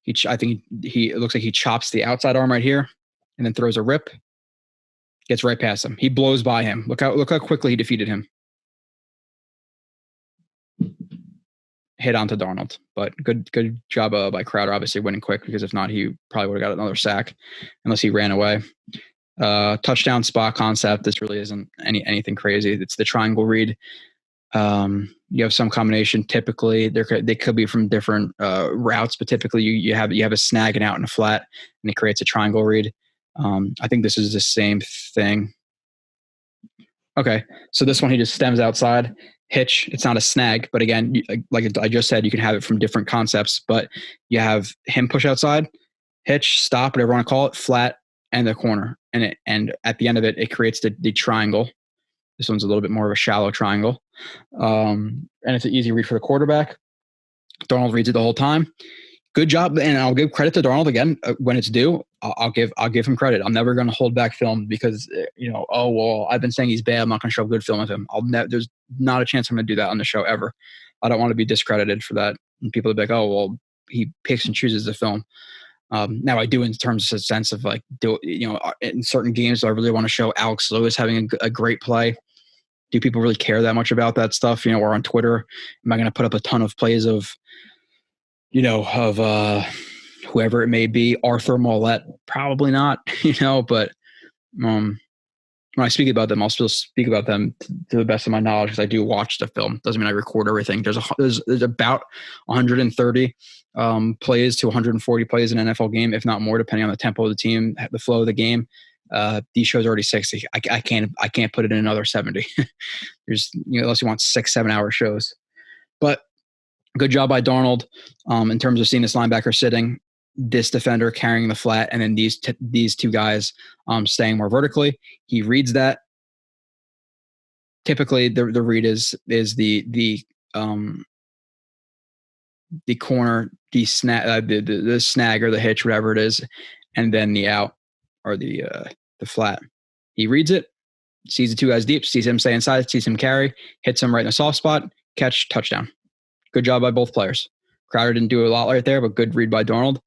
[SPEAKER 4] It looks like he chops the outside arm right here, and then throws a rip. Gets right past him. He blows by him. Look how quickly he defeated him. Hit onto Darnold, but good job by Crowder, obviously winning quick, because if not, he probably would have got another sack unless he ran away. Touchdown spot concept. This really isn't anything crazy. It's the triangle read. You have some combination. Typically, they could be from different routes, but typically you have a snag and out and a flat, and it creates a triangle read. I think this is the same thing. Okay, so this one, he just stems outside, hitch. It's not a snag, but again, like I just said, you can have it from different concepts. But you have him push outside, hitch, stop, whatever you want to call it, flat, and the corner, and at the end of it, it creates the triangle. This one's a little bit more of a shallow triangle. And it's an easy read for the quarterback. Darnold reads it the whole time. Good job. And I'll give credit to Darnold again when it's due. I'll give him credit. I'm never going to hold back film because, oh, well, I've been saying he's bad. I'm not going to show good film of him. There's not a chance I'm going to do that on the show ever. I don't want to be discredited for that. And people will be like, oh, well, he picks and chooses the film. Now I do in terms of a sense of in certain games, do I really want to show Alex Lewis having a great play? Do people really care that much about that stuff? Or on Twitter, am I going to put up a ton of plays of whoever it may be, Arthur Mollett? Probably not, but when I speak about them, I'll still speak about them to the best of my knowledge because I do watch the film. Doesn't mean I record everything. There's about 130 plays to 140 plays in an NFL game, if not more, depending on the tempo of the team, the flow of the game. These shows are already 60. I can't put it in another 70. There's unless you want 6-7 hour shows. But good job by Darnold in terms of seeing this linebacker sitting, this defender carrying the flat, and then these two guys staying more vertically. He reads that. Typically, the read is the corner, the snag or the hitch, whatever it is, and then the out or the flat. He reads it, sees the two guys deep, sees him stay inside, sees him carry, hits him right in a soft spot, catch, touchdown. Good job by both players. Crowder didn't do a lot right there, but good read by Darnold.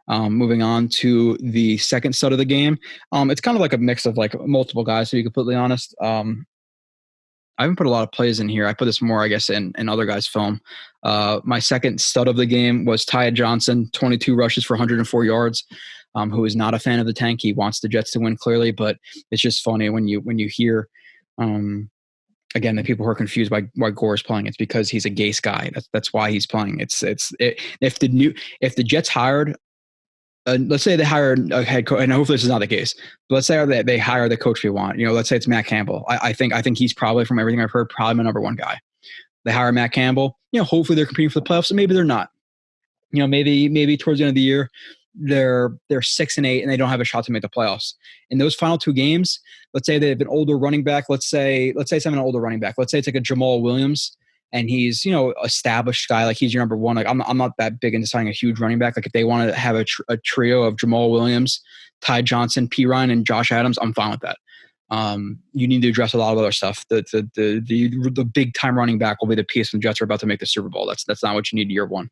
[SPEAKER 4] Moving on to the second stud of the game. It's kind of like a mix of like multiple guys, to be completely honest. I haven't put a lot of plays in here. I put this more, I guess, in other guys' film. My second stud of the game was Ty Johnson, 22 rushes for 104 yards, who is not a fan of the tank. He wants the Jets to win clearly, but it's just funny when you hear, again, the people who are confused by why Gore is playing. It's because he's a Gase guy. That's why he's playing. If the Jets hired, let's say they hired a head coach, and hopefully this is not the case, but let's say they hire the coach we want. Let's say it's Matt Campbell. I think he's probably, from everything I've heard, probably my number one guy. They hire Matt Campbell. Hopefully they're competing for the playoffs, and maybe they're not. Maybe towards the end of the year, they're 6-8 and they don't have a shot to make the playoffs. In those final two games, let's say they have an older running back. Let's say it's an older running back. Let's say it's like a Jamal Williams, and he's established guy, like he's your number one. Like I'm not that big into signing a huge running back. Like if they want to have a trio of Jamal Williams, Ty Johnson, P. Ryan, and Josh Adams, I'm fine with that. You need to address a lot of other stuff. The big time running back will be the piece when the Jets are about to make the Super Bowl. That's not what you need year one.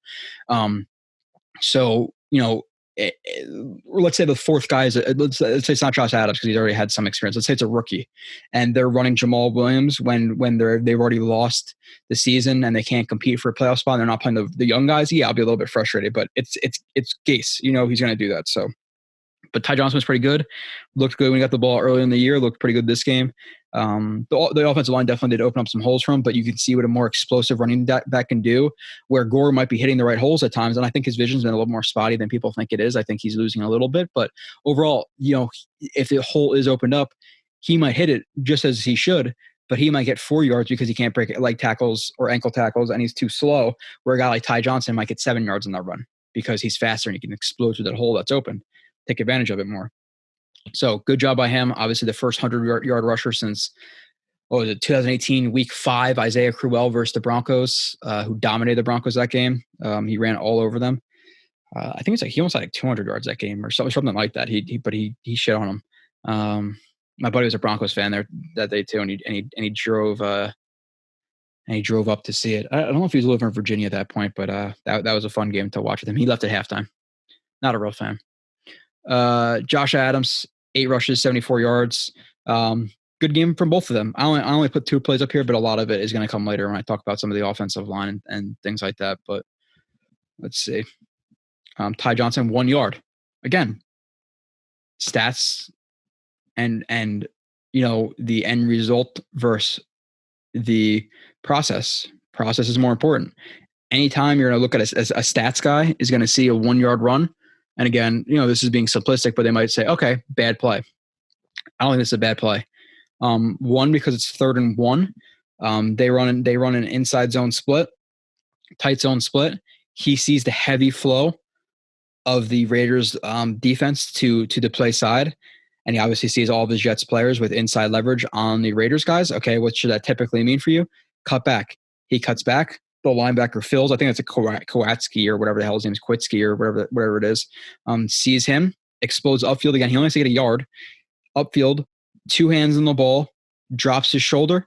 [SPEAKER 4] Let's say the fourth guy is let's say it's not Josh Adams because he's already had some experience. Let's say it's a rookie, and they're running Jamal Williams when they've already lost the season and they can't compete for a playoff spot. And they're not playing the young guys. Yeah, I'll be a little bit frustrated, but it's Gase. He's going to do that. So, but Ty Johnson was pretty good. Looked good when he got the ball early in the year. Looked pretty good this game. The offensive line definitely did open up some holes for him, but you can see what a more explosive running back can do, where Gore might be hitting the right holes at times. And I think his vision's been a little more spotty than people think it is. I think he's losing a little bit, but overall, if the hole is opened up, he might hit it just as he should, but he might get 4 yards because he can't break it, leg tackles or ankle tackles, and he's too slow, where a guy like Ty Johnson might get 7 yards in that run because he's faster and he can explode through that hole that's open, take advantage of it more. So good job by him. Obviously, the first 100-yard rusher since 2018 Week 5, Isaiah Crewell versus the Broncos, who dominated the Broncos that game. He ran all over them. I think he almost had like 200 yards that game or something like that. He shit on him. My buddy was a Broncos fan there that day too, and he drove up to see it. I don't know if he was living in Virginia at that point, but that was a fun game to watch with him. He left at halftime. Not a real fan. Josh Adams, 8 rushes, 74 yards. Good game from both of them. I only put 2 plays up here, but a lot of it is going to come later when I talk about some of the offensive line and things like that. But let's see. Ty Johnson, 1 yard. Again, stats and the end result versus the process. Process is more important. Anytime you're going to look at a stats guy is going to see a 1 yard run. And again, this is being simplistic, but they might say, okay, bad play. I don't think this is a bad play. One, because it's 3rd and 1. They run an inside zone split, tight zone split. He sees the heavy flow of the Raiders defense to the play side. And he obviously sees all of his Jets players with inside leverage on the Raiders guys. Okay, what should that typically mean for you? Cut back. He cuts back. The linebacker fills, I think it's a Kowatski or whatever the hell his name is, Kwitsky or whatever it is, sees him, explodes upfield again. He only has to get a yard. Upfield, 2 hands on the ball, drops his shoulder,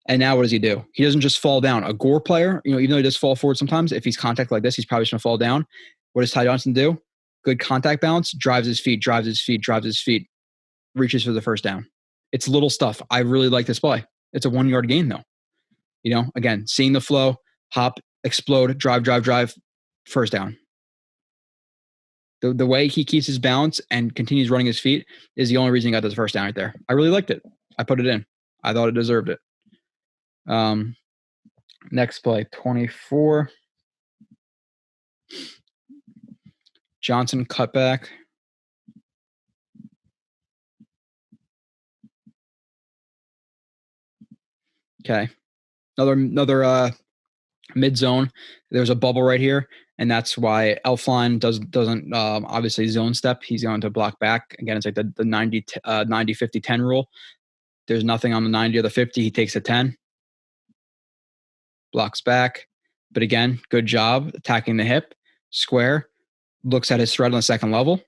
[SPEAKER 4] and now what does he do? He doesn't just fall down. A Gore player, even though he does fall forward sometimes, if he's contact like this, he's probably just going to fall down. What does Ty Johnson do? Good contact balance, drives his feet, reaches for the first down. It's little stuff. I really like this play. It's a 1 yard gain though. Again, seeing the flow, hop, explode, drive, first down. The way he keeps his balance and continues running his feet is the only reason he got this first down right there. I really liked it. I put it in. I thought it deserved it. Next play, 24. Johnson cutback. Okay. Another mid zone. There's a bubble right here, and that's why Elfline doesn't obviously zone step. He's going to block back. Again, it's like the 90 50 10 rule. There's nothing on the 90 or the 50. He takes a 10. Blocks back. But again, good job attacking the hip. Square. Looks at his thread on the second level.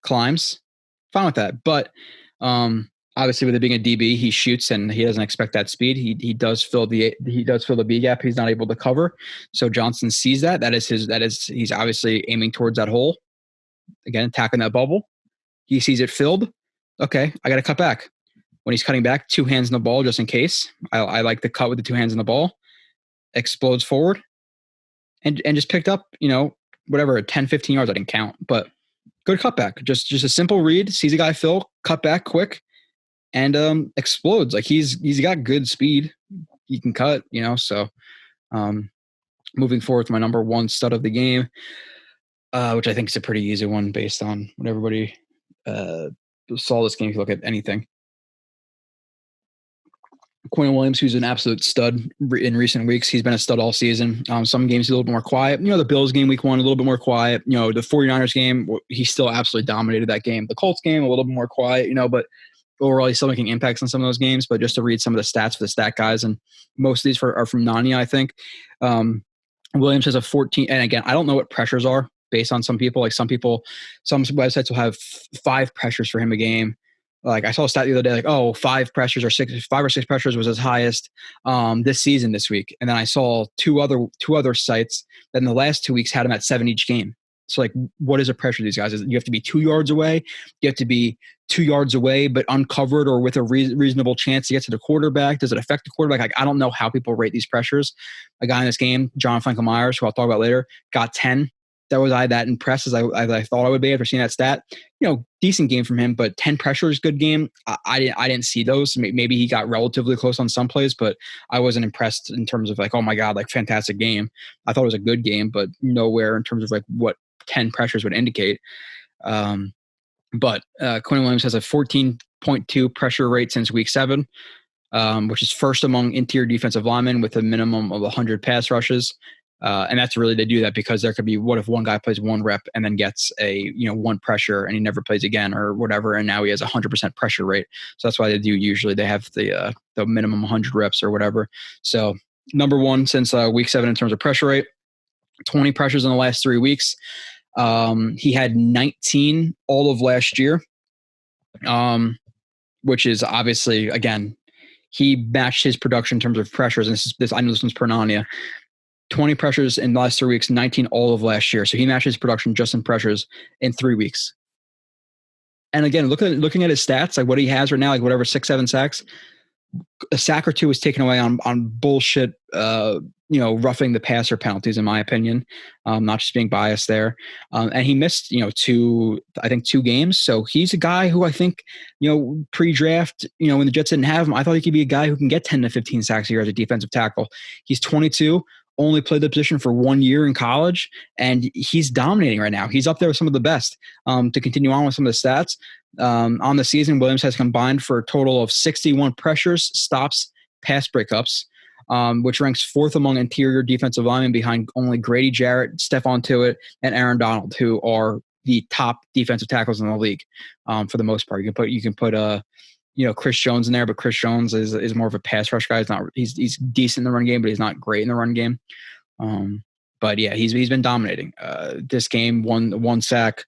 [SPEAKER 4] Climbs. Fine with that. But obviously, with it being a DB, he shoots and he doesn't expect that speed. He does fill the B gap. He's not able to cover. So Johnson sees that. He's obviously aiming towards that hole. Again, attacking that bubble. He sees it filled. Okay, I got to cut back. When he's cutting back, 2 hands in the ball just in case. I like the cut with the 2 hands in the ball. Explodes forward and just picked up, whatever, 10, 15 yards. I didn't count, but good cutback. Just a simple read. Sees a guy fill, cut back quick, and explodes. Like he's got good speed. He can cut, so moving forward to my number 1 stud of the game, which I think is a pretty easy one based on what everybody saw this game. If you look at anything. Quinnen Williams, who's an absolute stud in recent weeks. He's been a stud all season. Some games a little bit more quiet. The Bills game week 1, a little bit more quiet. The 49ers game, he still absolutely dominated that game. The Colts game, a little bit more quiet, but overall he's still making impacts on some of those games. But just to read some of the stats for the stat guys, and most of these are from Nania, I think. Williams has a 14, and again, I don't know what pressures are based on some people. Like some websites will have 5 pressures for him a game. Like I saw a stat the other day, like, 5 pressures or 5 or 6 pressures was his highest this season this week. And then I saw two other sites that in the last 2 weeks had him at 7 each game. So like, what is a pressure to these guys? You have to be 2 yards away. You have to be 2 yards away, but uncovered or with a reasonable chance to get to the quarterback. Does it affect the quarterback? Like, I don't know how people rate these pressures. A guy in this game, John Franklin Myers, who I'll talk about later, got 10. That impressed as I thought I would be after seeing that stat. Decent game from him, but 10 pressures, good game. I didn't see those. Maybe he got relatively close on some plays, but I wasn't impressed in terms of like, oh my God, like fantastic game. I thought it was a good game, but nowhere in terms of like what 10 pressures would indicate. But Quinnen Williams has a 14.2 pressure rate since week 7, which is first among interior defensive linemen with a minimum of 100 pass rushes. And that's really, they do that because there could be, what if one guy plays 1 rep and then gets a 1 pressure and he never plays again or whatever, and now he has 100% pressure rate. So that's why they do usually, they have the minimum 100 reps or whatever. So number 1 since week 7 in terms of pressure rate, 20 pressures in the last 3 weeks. He had 19 all of last year, which is obviously, again, he matched his production in terms of pressures. And this I know this one's per Nania. 20 pressures in the last 3 weeks, 19 all of last year. So he matched his production just in pressures in 3 weeks. And again, looking at his stats, like what he has right now, like whatever, 6, 7 sacks, a sack or 2 was taken away on bullshit, roughing the passer penalties, in my opinion. Not just being biased there. And he missed, 2 games. So he's a guy who I think, pre-draft, when the Jets didn't have him, I thought he could be a guy who can get 10 to 15 sacks a year as a defensive tackle. He's 22. Only played the position for 1 year in college, and he's dominating right now. He's up there with some of the best. To continue on with some of the stats, on the season, Williams has combined for a total of 61 pressures, stops, pass breakups, which ranks 4th among interior defensive linemen behind only Grady Jarrett, Stephon Tuitt, and Aaron Donald, who are the top defensive tackles in the league for the most part. You can put Chris Jones in there, but Chris Jones is more of a pass rush guy. He's decent in the run game, but he's not great in the run game. But yeah, he's been dominating. This game, one sack,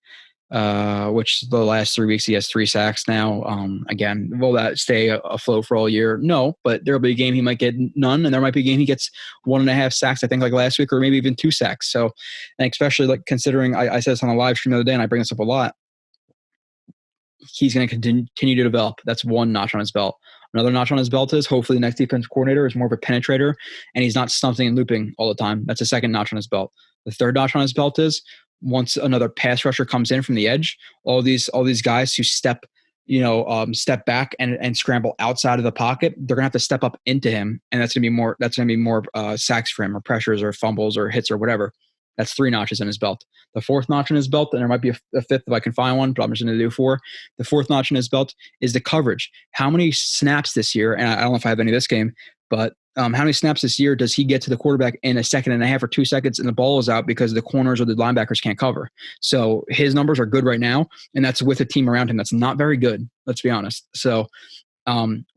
[SPEAKER 4] which the last 3 weeks he has 3 sacks now. Again, will that stay afloat for all year? No, but there'll be a game he might get none, and there might be a game he gets 1.5 sacks, I think, like last week, or maybe even 2 sacks. So, and especially like considering I said this on a live stream the other day, and I bring this up a lot. He's going to continue to develop. That's one notch on his belt. Another notch on his belt is hopefully the next defensive coordinator is more of a penetrator and he's not stunting and looping all the time. That's a second notch on his belt. The third notch on his belt is once another pass rusher comes in from the edge, all these guys who step step back and scramble outside of the pocket, they're gonna have to step up into him, and that's gonna be more sacks for him, or pressures, or fumbles, or hits, or whatever. That's 3 notches in his belt. The 4th notch in his belt, and there might be a 5th if I can find one, but I'm just going to do 4. The 4th notch in his belt is the coverage. How many snaps this year, and I don't know if I have any this game, but how many snaps this year does he get to the quarterback in a second and a half or 2 seconds, and the ball is out because the corners or the linebackers can't cover? So his numbers are good right now, and that's with a team around him that's not very good, let's be honest. So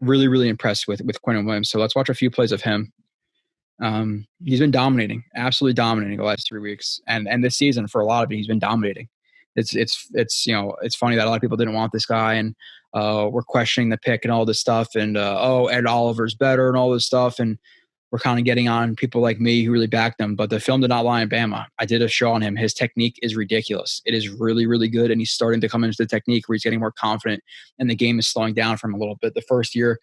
[SPEAKER 4] really, really impressed with Quinnen Williams. So let's watch a few plays of him. He's been dominating, absolutely dominating the last 3 weeks, and this season for a lot of it, he's been dominating. It's funny that a lot of people didn't want this guy, and we're questioning the pick and all this stuff, and Ed Oliver's better and all this stuff, and we're kind of getting on people like me who really backed him. But the film did not lie in Bama. I did a show on him. His technique is ridiculous. It is really, really good, and he's starting to come into the technique where he's getting more confident, and the game is slowing down for him a little bit. The first year,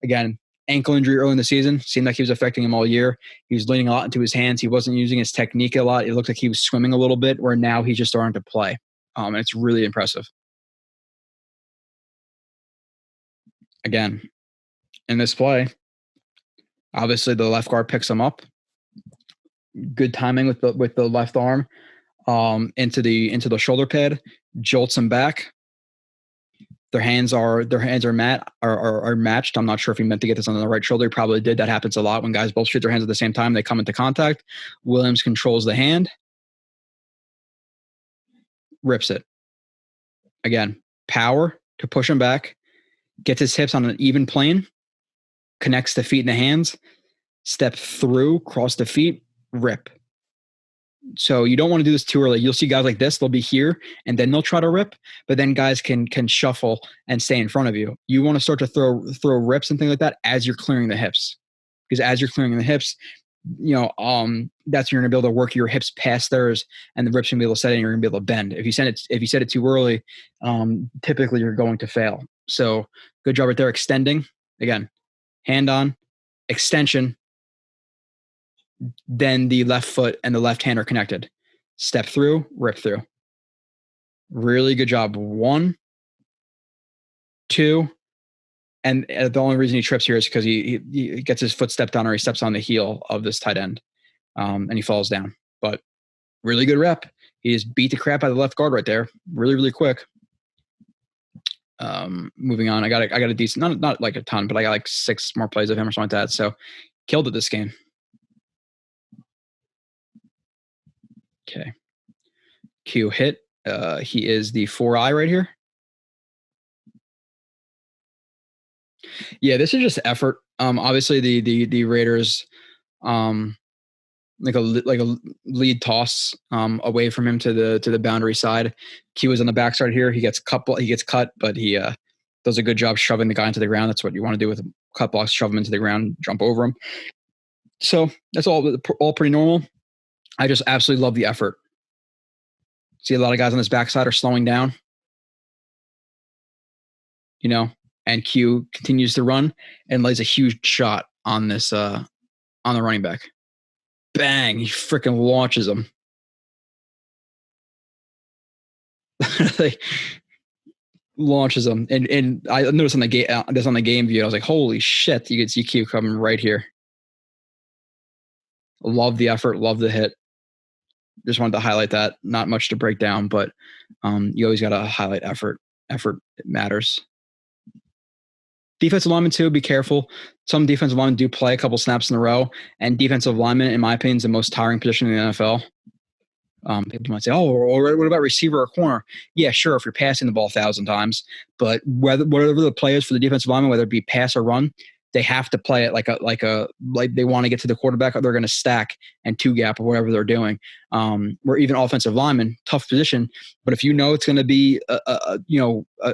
[SPEAKER 4] again, ankle injury early in the season, seemed like he was affecting him all year. He was leaning a lot into his hands. He wasn't using his technique a lot. It looked like he was swimming a little bit, where now he's just starting to play. And it's really impressive. Again, in this play, obviously the left guard picks him up. Good timing with the left arm into the shoulder pad, jolts him back. Their hands are matched. I'm not sure if he meant to get this on the right shoulder. He probably did. That happens a lot when guys both shoot their hands at the same time. They come into contact. Williams controls the hand, rips it. Again, power to push him back, gets his hips on an even plane, connects the feet and the hands, step through, cross the feet, rip. So you don't want to do this too early. You'll see guys like this, they'll be here and then they'll try to rip, but then guys can shuffle and stay in front of you. You want to start to throw rips and things like that as you're clearing the hips. Because as you're clearing the hips, that's when you're gonna be able to work your hips past theirs, and the rips gonna be able to set in, you're gonna be able to bend. If you set it too early, typically you're going to fail. So good job right there, extending. Again, hand on, extension, then the left foot and the left hand are connected. Step through, rip through. Really good job. 1, 2, and the only reason he trips here is because he gets his foot stepped on, or he steps on the heel of this tight end, and he falls down. But really good rep. He just beat the crap out of the left guard right there. Really, really quick. Moving on. I got a decent, not like a ton, but I got like 6 more plays of him or something like that. So killed it this game. Okay. Q hit. He is the 4-eye right here. Yeah, this is just effort. Obviously the Raiders, like a lead toss away from him to the boundary side. Q is on the backside here. He gets cut, but he does a good job shoving the guy into the ground. That's what you want to do with cut blocks: shove him into the ground, jump over him. So that's all pretty normal. I just absolutely love the effort. See, a lot of guys on this backside are slowing down, and Q continues to run and lays a huge shot on this, on the running back. Bang! He freaking launches him. Launches him. And I noticed on the game view, I was like, holy shit, you can see Q coming right here. Love the effort, love the hit. Just wanted to highlight that. Not much to break down, but you always got to highlight effort. Effort matters. Defensive linemen too, be careful. Some defensive linemen do play a couple snaps in a row, and defensive lineman, in my opinion, is the most tiring position in the NFL. People might say, "Oh, or what about receiver or corner?" Yeah, sure, if you're passing the ball 1,000 times, but whatever the play is for the defensive lineman, whether it be pass or run, they have to play it like they want to get to the quarterback, or they're going to stack and 2-gap or whatever they're doing. Where even offensive linemen, tough position, but if it's going to be a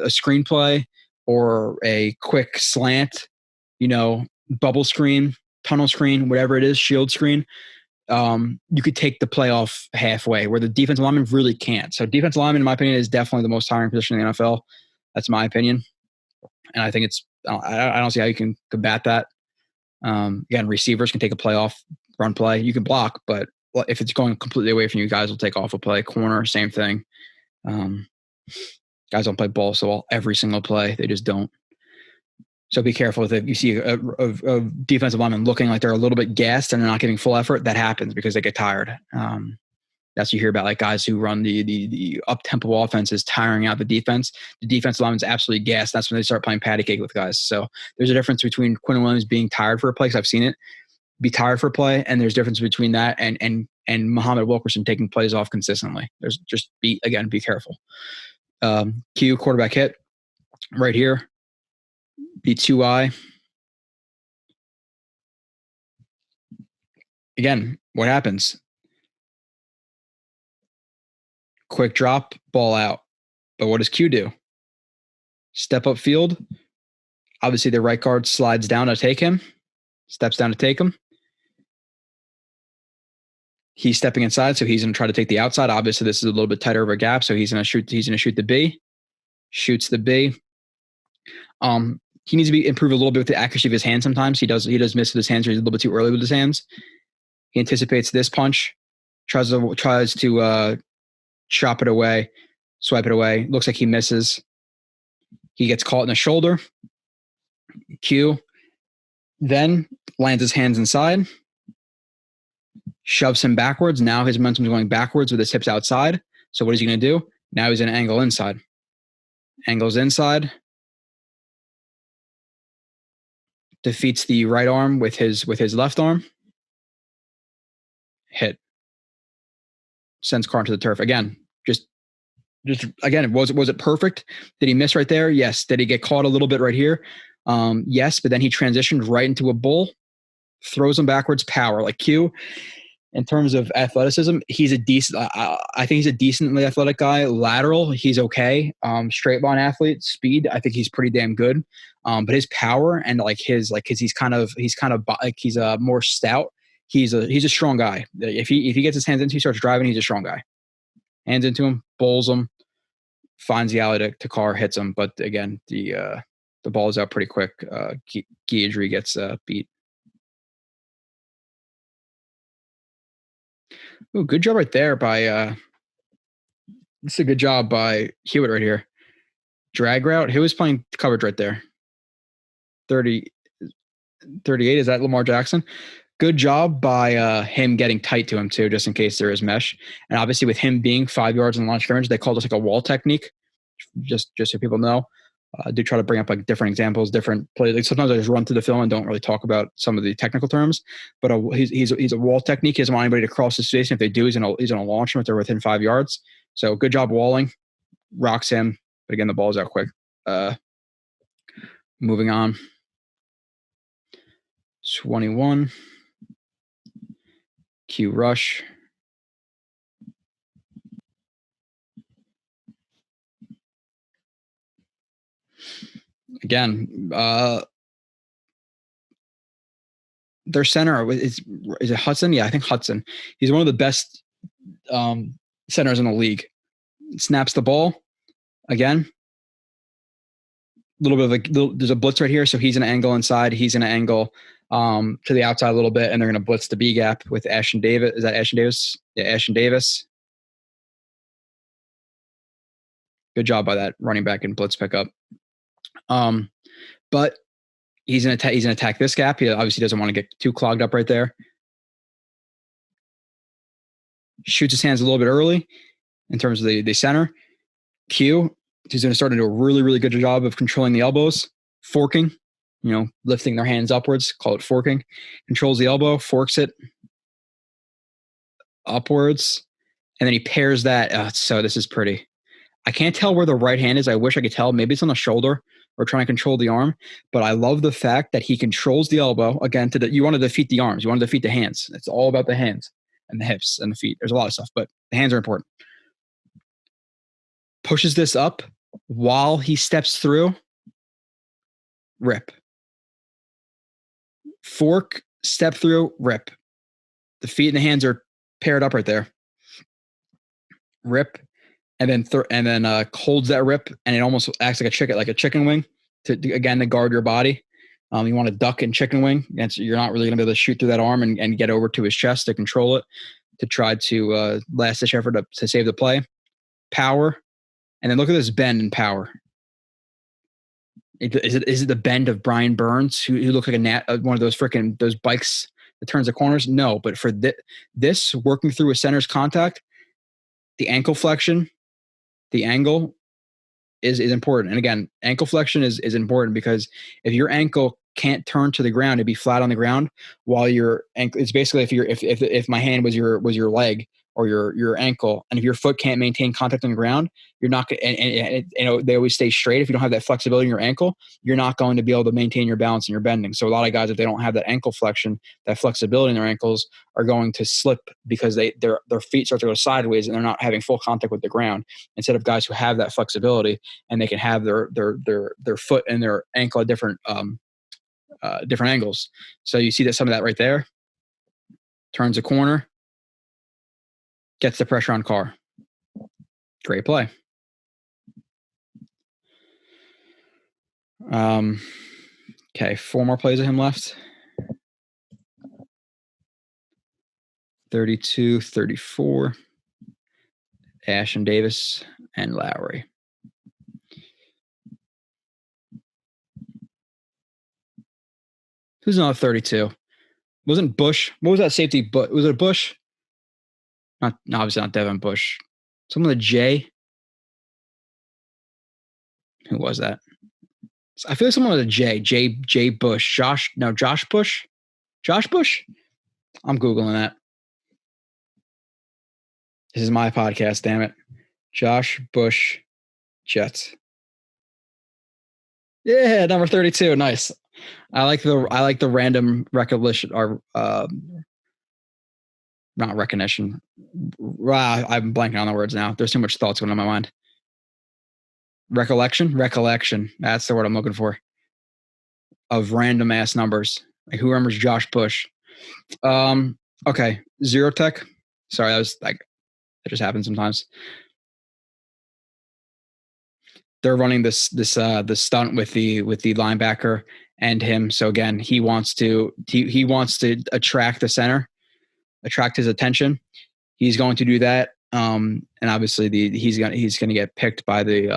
[SPEAKER 4] screenplay or a quick slant, bubble screen, tunnel screen, whatever it is, shield screen, you could take the play off halfway, where the defensive lineman really can't. So defensive lineman, in my opinion, is definitely the most tiring position in the NFL. That's my opinion. And I think I don't see how you can combat that. Again, receivers can take a play off, run play. You can block, but if it's going completely away from you, guys will take off a play. Corner, same thing. Guys don't play ball so well every single play. They just don't. So be careful if you see a defensive lineman looking like they're a little bit gassed and they're not giving full effort. That happens because they get tired. That's what you hear about, like guys who run the up-tempo offenses tiring out the defense. The defensive lineman's absolutely gassed. That's when they start playing patty cake with guys. So there's a difference between Quinnen Williams being tired for a play, because I've seen it, be tired for a play, and there's a difference between that and Muhammad Wilkerson taking plays off consistently. There's just be careful. Q, quarterback hit right here. B2I. Again, what happens? Quick drop, ball out. But what does Q do? Step up field. Obviously, the right guard slides down to take him. Steps down to take him. He's stepping inside, so he's going to try to take the outside. Obviously, this is a little bit tighter of a gap, so he's going to shoot the B. Shoots the B. He needs to improve a little bit with the accuracy of his hands sometimes. He does miss with his hands, or he's a little bit too early with his hands. He anticipates this punch, tries to chop it away, swipe it away. Looks like he misses. He gets caught in the shoulder. Q then lands his hands inside, shoves him backwards. Now his momentum is going backwards with his hips outside. So what is he going to do? Now he's going to angle inside. Angles inside. Defeats the right arm with his left arm. Hit. Sends Carr into the turf. Again, just again, was it perfect? Did he miss right there? Yes. Did he get caught a little bit right here? Yes, but then he transitioned right into a bull, throws him backwards, power. Like Q, in terms of athleticism, he's a decent, I think he's a decently athletic guy. Lateral, he's okay. Straight line athlete, speed, I think he's pretty damn good. But his power and he's more stout. He's a strong guy. If he gets his hands into, he starts driving, he's a strong guy. Hands into him, bowls him, finds the alley to Carr, hits him. But again, the ball is out pretty quick. Guidry gets beat. Ooh, good job right there by this is a good job by Hewitt right here. Drag route. Who was playing coverage right there? 38. Is that Lamar Jackson? Good job by him getting tight to him too, just in case there is mesh. And obviously with him being 5 yards in the line of scrimmage, they called us like a wall technique. Just so people know. I do try to bring up like different examples, different plays. Like sometimes I just run through the film and don't really talk about some of the technical terms. But he's a wall technique. He doesn't want anybody to cross his face. If they do, he's gonna launch them if they're within 5 yards. So good job walling. Rocks him. But again, the ball's out quick. Moving on. 21. Q rush. Again, their center is it Hudson? Yeah, I think Hudson. He's one of the best centers in the league. Snaps the ball again. There's a blitz right here, so he's an angle inside. He's an angle to the outside a little bit, and they're going to blitz the B gap with Ashton Davis. Is that Ashton Davis? Yeah, Ashton Davis. Good job by that running back and blitz pickup. But he's gonna attack this gap. He obviously doesn't want to get too clogged up right there. Shoots his hands a little bit early in terms of the center. Q, he's going to start to do a really, really good job of controlling the elbows, forking, lifting their hands upwards, call it forking. Controls the elbow, forks it upwards, and then he pairs that. So this is pretty. I can't tell where the right hand is. I wish I could tell. Maybe it's on the shoulder or trying to control the arm. But I love the fact that he controls the elbow. Again, you want to defeat the arms. You want to defeat the hands. It's all about the hands and the hips and the feet. There's a lot of stuff, but the hands are important. Pushes this up while he steps through. Rip. Fork, step through, rip. The feet and the hands are paired up right there. Rip. And then holds that rip, and it almost acts like a chicken wing to guard your body. You want to duck and chicken wing, and so you're not really going to be able to shoot through that arm and get over to his chest to control it, to try to last ditch effort to save the play. Power, And then look at this bend in power. Is it the bend of Brian Burns, who looked like one of those bikes that turns the corners? No, but for this working through a center's contact, the ankle flexion, the angle is important. And again, ankle flexion is important because if your ankle can't turn to the ground, it'd be flat on the ground, while your ankle, it's basically if my hand was your leg or your ankle, and if your foot can't maintain contact on the ground, you're not going. And they always stay straight. If you don't have that flexibility in your ankle, you're not going to be able to maintain your balance and your bending. So a lot of guys, if they don't have that ankle flexion, that flexibility in their ankles, are going to slip because their feet start to go sideways and they're not having full contact with the ground. Instead of guys who have that flexibility and they can have their foot and their ankle at different angles. So you see that some of that right there. Turns a corner, gets the pressure on Carr. Great play. Okay, 4 more plays of him left. 32, 34. Ashton Davis and Lowry. Who's another 32? Wasn't Bush? What was that safety? Was it a Bush? Obviously not Devin Bush. Someone with a J. Who was that? I feel like someone with a J. J Bush. Josh Bush? Josh Bush? I'm Googling that. This is my podcast, damn it. Josh Bush Jets. Yeah, number 32. Nice. I like the random recollection or not recognition. I'm blanking on the words now. There's too much thoughts going on in my mind. Recollection. That's the word I'm looking for. Of random ass numbers. Like, who remembers Josh Bush? Okay. Zero Tech. Sorry, that just happens sometimes. They're running this stunt with the linebacker and him. So again, he wants to attract the center, attract his attention. He's going to do that. And obviously he's going to get picked by the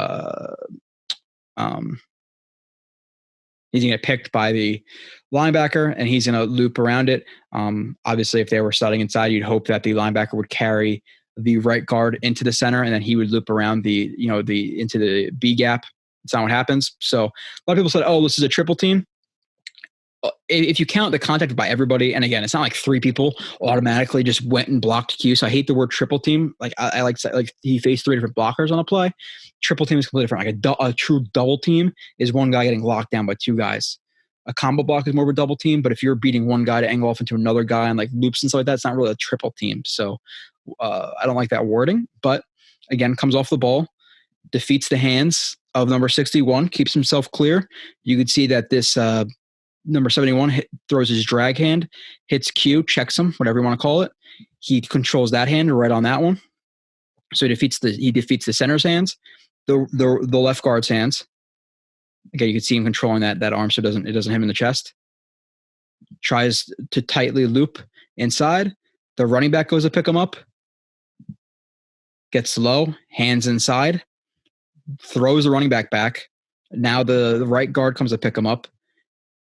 [SPEAKER 4] linebacker, and he's going to loop around it. Obviously, if they were starting inside, you'd hope that the linebacker would carry the right guard into the center, and then he would loop around into the B gap. It's not what happens. So a lot of people said, "Oh, this is a triple team." If you count the contact by everybody, and again, it's not like 3 people automatically just went and blocked Q. So I hate the word triple team. Like I like he faced 3 different blockers on a play. Triple team is completely different. Like a true double team is one guy getting locked down by 2 guys. A combo block is more of a double team, but if you're beating one guy to angle off into another guy and like loops and stuff like that, it's not really a triple team. So I don't like that wording. But again, comes off the ball, defeats the hands of number 61, keeps himself clear. You could see that this number 71 throws his drag hand, hits Q, checks him, whatever you want to call it. He controls that hand right on that one. So he defeats the center's hands, the left guard's hands. Again, you can see him controlling that arm so it doesn't hit him in the chest. Tries to tightly loop inside. The running back goes to pick him up. Gets low, hands inside. Throws the running back back. Now the right guard comes to pick him up.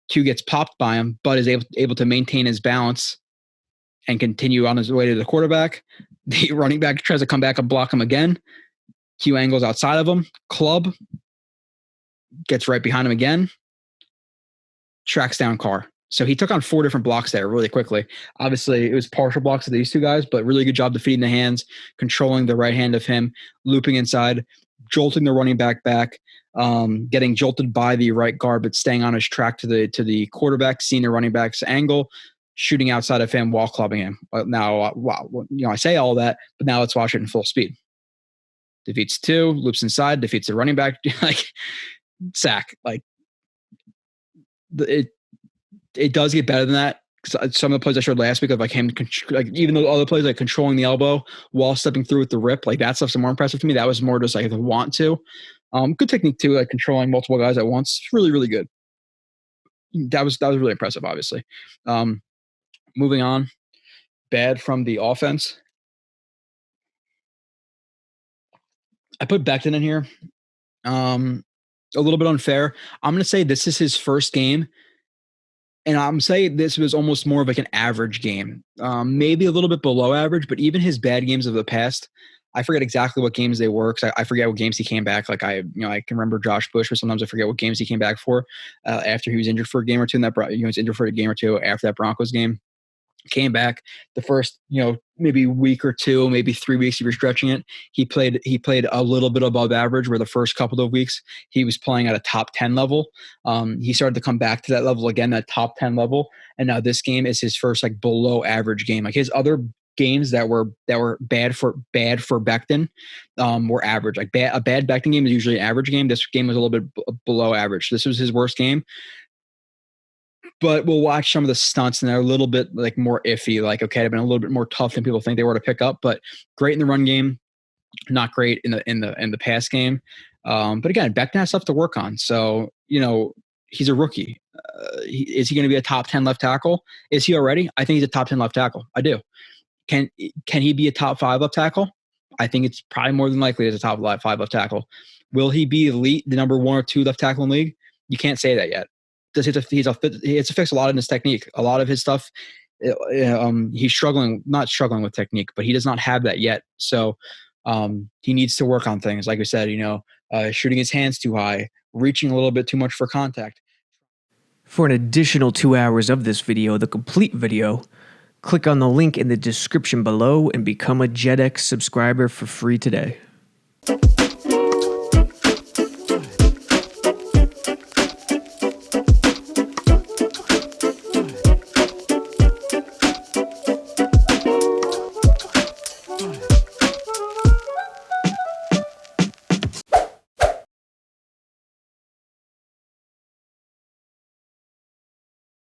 [SPEAKER 4] Q gets popped by him, but is able to maintain his balance and continue on his way to the quarterback. The running back tries to come back and block him again. Q angles outside of him. Club gets right behind him again. Tracks down Carr. So he took on 4 different blocks there really quickly. Obviously, it was partial blocks of these 2 guys, but really good job defeating the hands, controlling the right hand of him, looping inside, jolting the running back, getting jolted by the right guard, but staying on his track to the quarterback, seeing the running back's angle, shooting outside of him while clubbing him. Now, I say all that, but now let's watch it in full speed. Defeats 2, loops inside, defeats the running back, like sack. Like it does get better than that. Some of the plays I showed last week of like him, like even though other plays like controlling the elbow while stepping through with the rip, like that stuff's more impressive to me. That was more just like the want to. Good technique too, like controlling multiple guys at once. Really, really good. That was really impressive, obviously. Moving on. Bad from the offense. I put Becton in here. A little bit unfair. I'm going to say this is his first game. And I'm saying this was almost more of like an average game, maybe a little bit below average, but even his bad games of the past, I forget exactly what games they were because I forget what games he came back. Like I can remember Josh Bush, but sometimes I forget what games he came back for after he was injured for a game or two. And that he was injured for a game or two after that Broncos game. Came back the first, maybe week or two, maybe 3 weeks if you're stretching it. He played a little bit above average, where the first couple of weeks he was playing at a top 10 level. He started to come back to that level again, that top 10 level. And now this game is his first like below average game. Like his other games that were bad for Becton were average. Like a bad Becton game is usually an average game. This game was a little bit below average. This was his worst game. But we'll watch some of the stunts, and they're a little bit like more iffy. Like, okay, they've been a little bit more tough than people think they were to pick up. But great in the run game, not great in the pass game. But again, Becton has stuff to work on. So he's a rookie. Is he going to be a top 10 left tackle? Is he already? I think he's a top 10 left tackle. I do. Can he be a top 5 left tackle? I think it's probably more than likely as a top 5 left tackle. Will he be elite, the number 1 or 2 left tackle in the league? You can't say that yet. He has to fix a lot in his technique. A lot of his stuff, he's not struggling with technique, but he does not have that yet. So he needs to work on things. Like we said, shooting his hands too high, reaching a little bit too much for contact.
[SPEAKER 5] For an additional 2 hours of this video, the complete video, click on the link in the description below and become a JetX subscriber for free today.